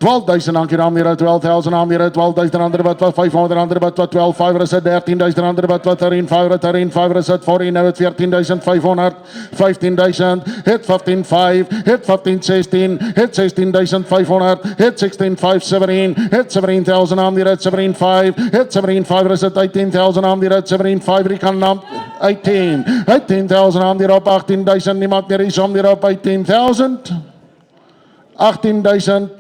12,000 dankie aan hier 12,000 aan hier 12,000 ander wat 500 ander wat 12,5 is 13,000 ander wat 13,5 is 14 nou 14,500 15,000 hit 15,5 hit 15,16 hit 16,500 hit 16,517 hit 17,000 aan hier 17,5 hit 17,5 is 18,000 aan hier 17,5 die kan naam 18,000 aan hier op 18,000 niemand meer is om hier op 18,000 18,000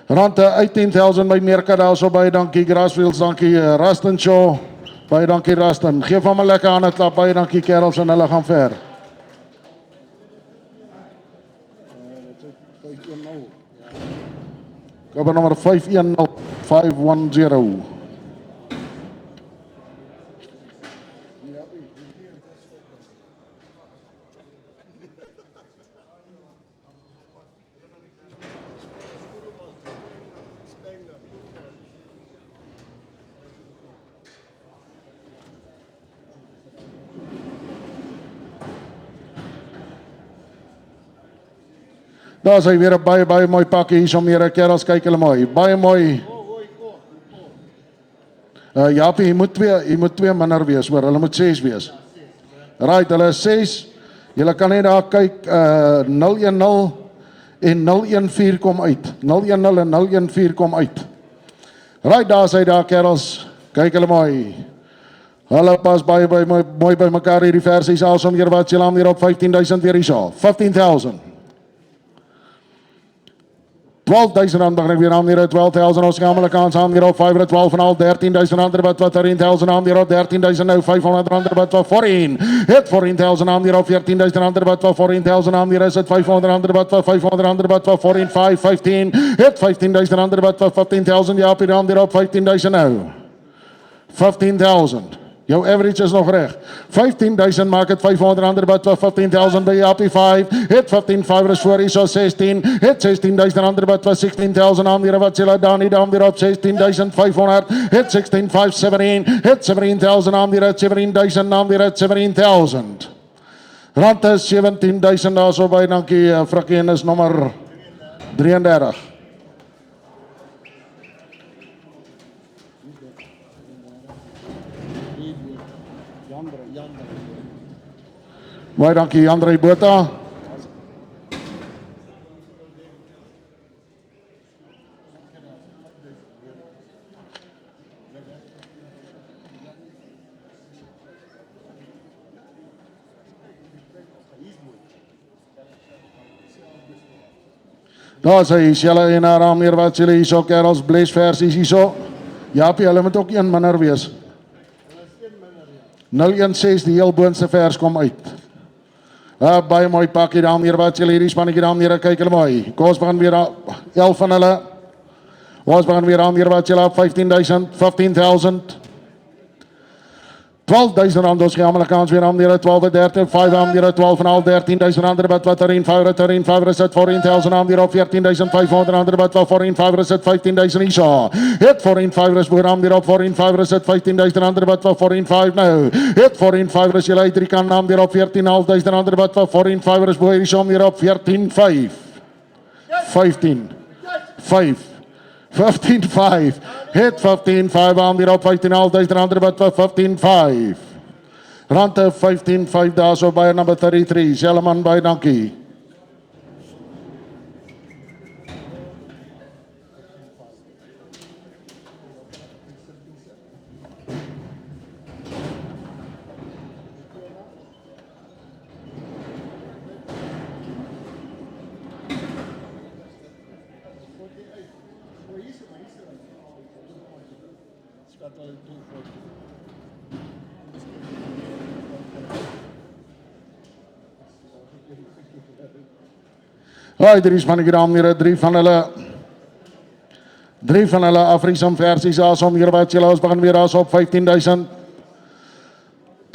Rand 18,000 by Merka daar so baie dankie Grassfields, dankie Rustin Shaw, baie dankie Rustin. Geef hom 'n lekker hande klap, baie dankie kerels en hulle gaan ver. Koper nommer 510510. Daar is hy weer 'n baie mooi pakkie hier so meer kerels kyk hulle mooi. Baie mooi. Japie, jy moet twee minder wees hoor. Hulle moet 6 wees. Right, hulle is 6. Julle kan net daar kyk 010 en 014 kom uit. 010 en 014 kom uit. Right, daar is hy daar kerels. Kyk hulle mooi. Hulle pas baie mooi by mekaar hierdie versies alsom hier wat julle aan hier op 15,000 weer hierso. 15,000. 12,000 aan begin ek weer aan hier 12,000 ons gamele kans aan hier op 5 12 en al 13,000 ander wat 13,000 aan hier op 13,000 nou 500 ander wat 14 hit 14,000 aan hier op 14,000 ander wat 14,000 aan hier is dit 500 ander wat 500 ander wat 14 5 15 hit 15,000 ander wat 15,000 ja op hier aan hier op 15,000 nou 15,000 Jou average is nog reg. 15,000 maak dit 500 ander wat 15,000 by Happy 5. Hit 15,5 is voor so 16. Hit 16,000 ander wat 16,000 aan hier wat julle dan nie dan weer op 16,500. Hit 16,517. Hit 17,000 aan hier 17,000 aan hier 17,000. Rand is 17,000 daar so by dankie Frikkie is nommer 33. Baie dankie Andre Botha. Daar is hy, Shella en Aram hier wat julle hierso kerels bless versies hierso. Japie, hulle moet ook een minder wees. 016 die heel boonste vers kom uit. Baie mooi pakkie daar hier wat julle hierdie spannetjie daar hier kyk hulle mooi. Kos begin weer 11 van hulle. Ons begin weer aan hier wat julle op 15,000, 15,000. R12,000 ons gee almal 'n kans weer aan die 12 13 5 aan die 12 en al R13,000 wat er in 5 is dit R14,000 op R14,500 wat R14,500 is dit R15,000 Isa. Het R14,500 is boer aan die op R14,500 is dit R15,000 wat R14,500 nou. Het R14,500 is julle uit drie kan aan die op R14,500 wat R14,500 is boer hier om hier op R14,500. 15,5. Het 15,5 aan die op R15,500 wat vir 15,5. Rande 15,5 daar so by number 33. Selman by dankie. Hoi, drie van die hier, drie van hulle Afrikaanse versies as om hier wat julle ons begin weer as op 15,000.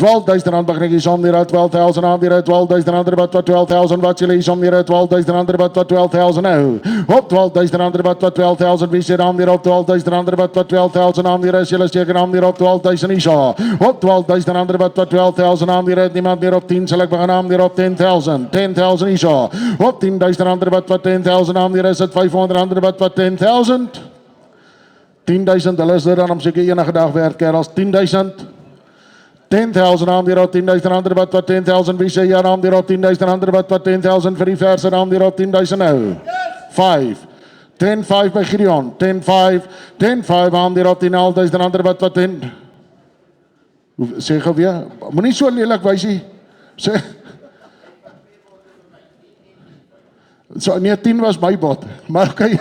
R12,000 begin ek hier om hier R12,000 aan weer R12,000 wat R12,000 wat julle hier om hier R12,000 wat R12,000 nou. Op R12,000 wat R12,000 wie sê dan weer op R12,000 wat R12,000 aan weer is julle seker aan weer op R12,000 Isa. Op R12,000 wat R12,000 aan weer het niemand meer op 10 sal ek begin aan weer op 10,000. 10,000 Isa. Op R10,000 wat R10,000 aan weer is dit R500 wat R10,000. 10,000 hulle is dit dan om seker enige dag werk kerels 10,000. 10,000 aan die op R10,000 wat 10,000 wie sê ja aan die op R10,000 wat 10,000 vir die verse aan die op 10,000 nou. 5. 10,5 by Gideon. 10,5. 10,5 aan die op R10,000 wat 10. Sê gou weer. Moenie so lelik wys nie. Sê. So nee 10 was my bot. Maar okay.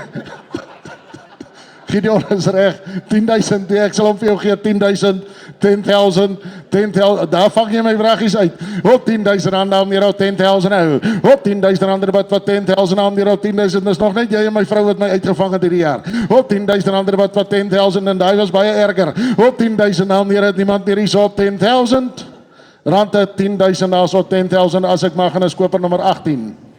Gideon is reg, 10,000, ek sal hom vir jou gee, 10,000, 10,000, 10,000, daar vang jy my vragies uit, op R10,000 aan meer op 10,000 nou, op R10,000 wat 10,000 aan meer op 10,000, is nog net jy en my vrou wat my uitgevang het hierdie jaar, op R10,000 wat 10,000 en die was baie erger, op R10,000 aan meer het niemand meer is op 10,000, rande 10,000 as op 10,000 as ek mag en is koper nummer 18.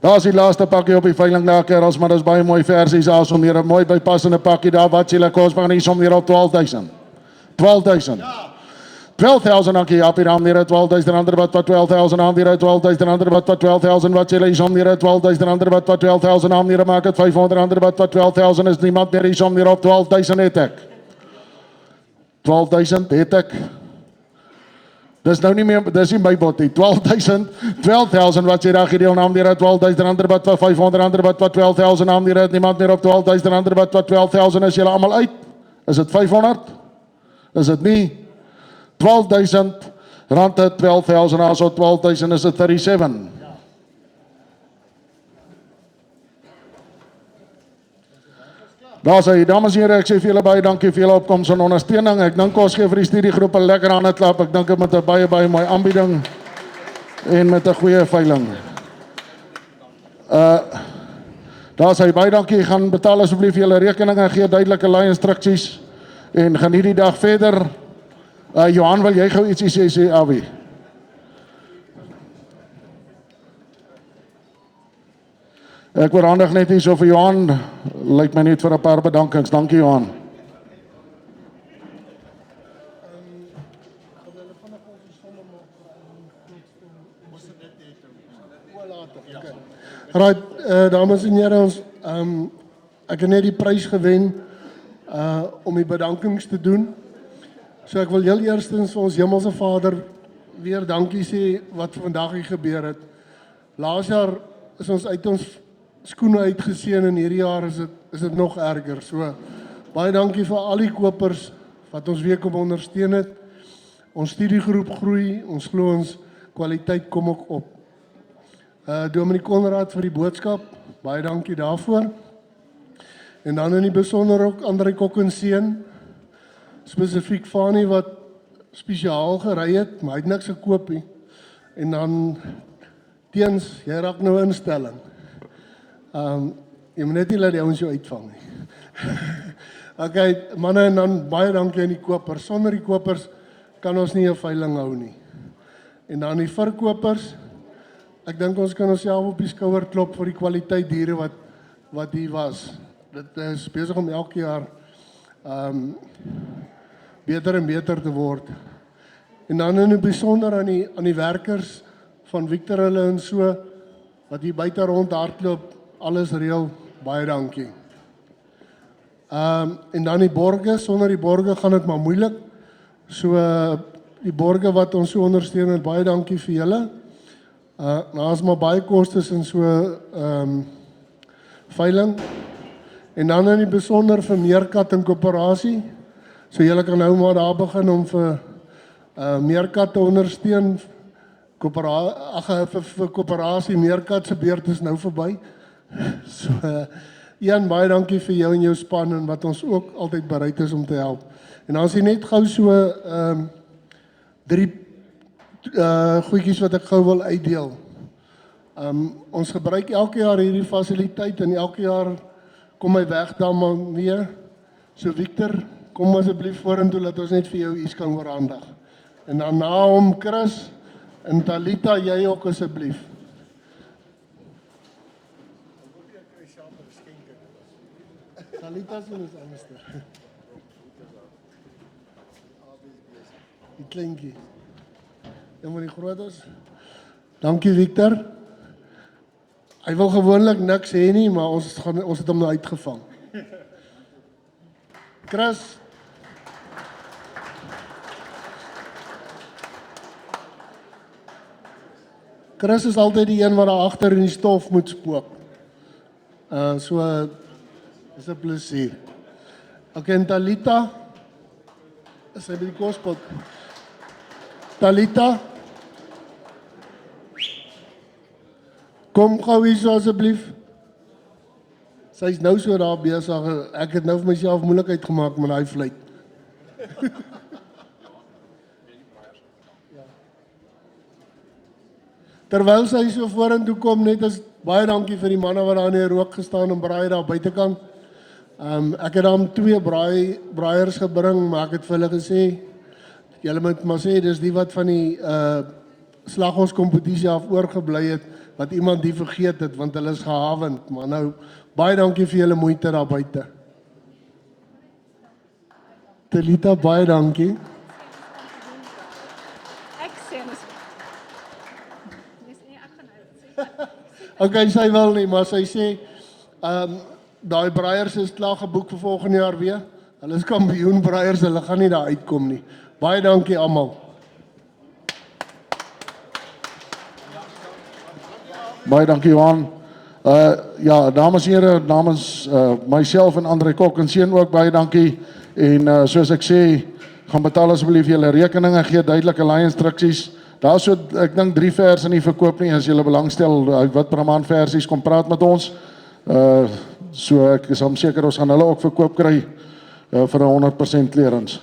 Daar is die laaste pakkie op die veiling daar kerels, maar dat is baie mooi versies as om hier 'n mooi bypassende pakkie daar wat julle kos begin hier om hier op 12,000. 12,000. 12,000 dankie Japie dan hier R12,000 wat 12,000 aan hier R12,000 wat 12,000 wat julle hier om hier R12,000 wat 12,000 aan hier maak het R500 wat 12,000 is niemand meer hier om hier op 12,000 het ek. 12,000 het ek. Dis nou nie meer, dis nie my bot nie, 12,000 wat jy daar gedeel naam die R12,000 wat R500 wat 12,000 naam die niemand meer op 12,000 wat 12,000 is julle almal uit? Is dit 500? Is dit nie? 12,000 rande 12,000 as op 12,000 is dit 37. Daar sê, dames en heren, ek sê vir julle baie dankie vir julle opkoms en ondersteuning. Ek dink ons gee vir die studiegroep 'n lekker aan het klap. Ek dink dit met 'n baie mooi aanbieding en met 'n goeie veiling. Daar sê baie dankie, gaan betaal asseblief julle rekeninge, gee duidelike lei instruksies en geniet die dag verder. Johan, wil jy gou ietsie sê Awie? Ek oorhandig net hier so vir Johan, lyk my net vir 'n paar bedankings. Dankie Johan. Right, dames en here, ons ek het net die prys gewen om die bedankings te doen. So ek wil heel eerstens vir ons Hemelse Vader weer dankie sê wat vandag hier gebeur het. Laas jaar is ons uit ons skoene uitgeseën en hierdie jaar is dit nog erger. So baie dankie vir al die kopers wat ons weer kom ondersteun het. Ons studiegroep groei, ons glo ons kwaliteit kom ook op. Dominee Konrad vir die boodskap, baie dankie daarvoor. En dan in die besonder ook André Kok en seun, spesifiek Fanie wat spesiaal gery het, maar hy het niks gekoop nie. En dan Teens, jy raak nou instelling. Jy moet net nie laat die ouens jou uitvang nie. Okay, manne, en dan baie dankie aan die kopers. Sonder die kopers kan ons nie 'n veiling hou nie. En dan die verkopers, ek dink ons kan onsself op die skouer klop vir die kwaliteit diere wat hier was. Dit is besig om elke jaar beter en beter te word. En dan in die besonder aan die werkers van Victor hulle en so, wat hier buite rond hardloop, alles reël, baie dankie. En dan die borge, sonder die borge gaan dit maar moeilik. So die borge wat ons so ondersteun, het baie dankie vir julle. Nou is maar baie kostes in so veiling. En dan in die besonder vir Meerkat en Koöperasie. So julle kan nou maar daar begin om vir Meerkat te ondersteun. Vir Koöperasie, Meerkat se beurt is nou verby. So Ian, baie dankie vir jou en jou span en wat ons ook altyd bereid is om te help. En dan is hier net gou so 3 goedjies wat ek gou wil uitdeel. Ons gebruik elke jaar hierdie fasiliteit en elke jaar kom hy weg dan maar weer. So Victor, kom asseblief vorentoe dat ons net vir jou iets kan oorhandig. En dan na hom Chris en Talita, jy ook asseblief. Talita is ons anderste. Die kleintjie. En van die grootes. Dankie Victor. Hy wil gewoonlik niks hê nie, maar ons het hom nou uitgevang. Chris. Chris is altyd die een wat daar agter in die stof moet spook. So is 'n plesier. Okay, en Talita. Is hy by die kospot? Talita. Kom gou hier so asseblief. Sy's nou so daar besig. Ek het nou vir myself moeilikheid gemaak met daai fluit. Terwyl sy so vorentoe kom, net as baie dankie vir die manne wat daar in die rook gestaan en braai daar buitekant. Ek het dan 2 braaiers gebring, maar ek het vir hulle gesê, julle moet maar sê, dis die wat van die slaghuiskompetisie af oorgebly het, wat iemand die vergeet het, want hulle is gehavend. Maar nou, baie dankie vir julle moeite daar buite. Talita, baie dankie. Okay, sy wil nie, maar sy sê, daai braaiers is klaar geboek vir volgende jaar weer. Hulle is kampioen braaiers, hulle gaan nie daar uitkom nie. Baie dankie almal. Baie dankie Johan. Ja, dames en here, namens myself en André Kok en seun ook baie dankie. En soos ek sê, gaan betaal asseblief julle rekeninge, gee duidelike lei-instruksies. Daar so, ek dink 3 verse in die verkoop nie, as julle belangstel, wat per maand versies, kom praat met ons. So ek is seker ons gaan hulle ook verkoop kry vir 100% clearance.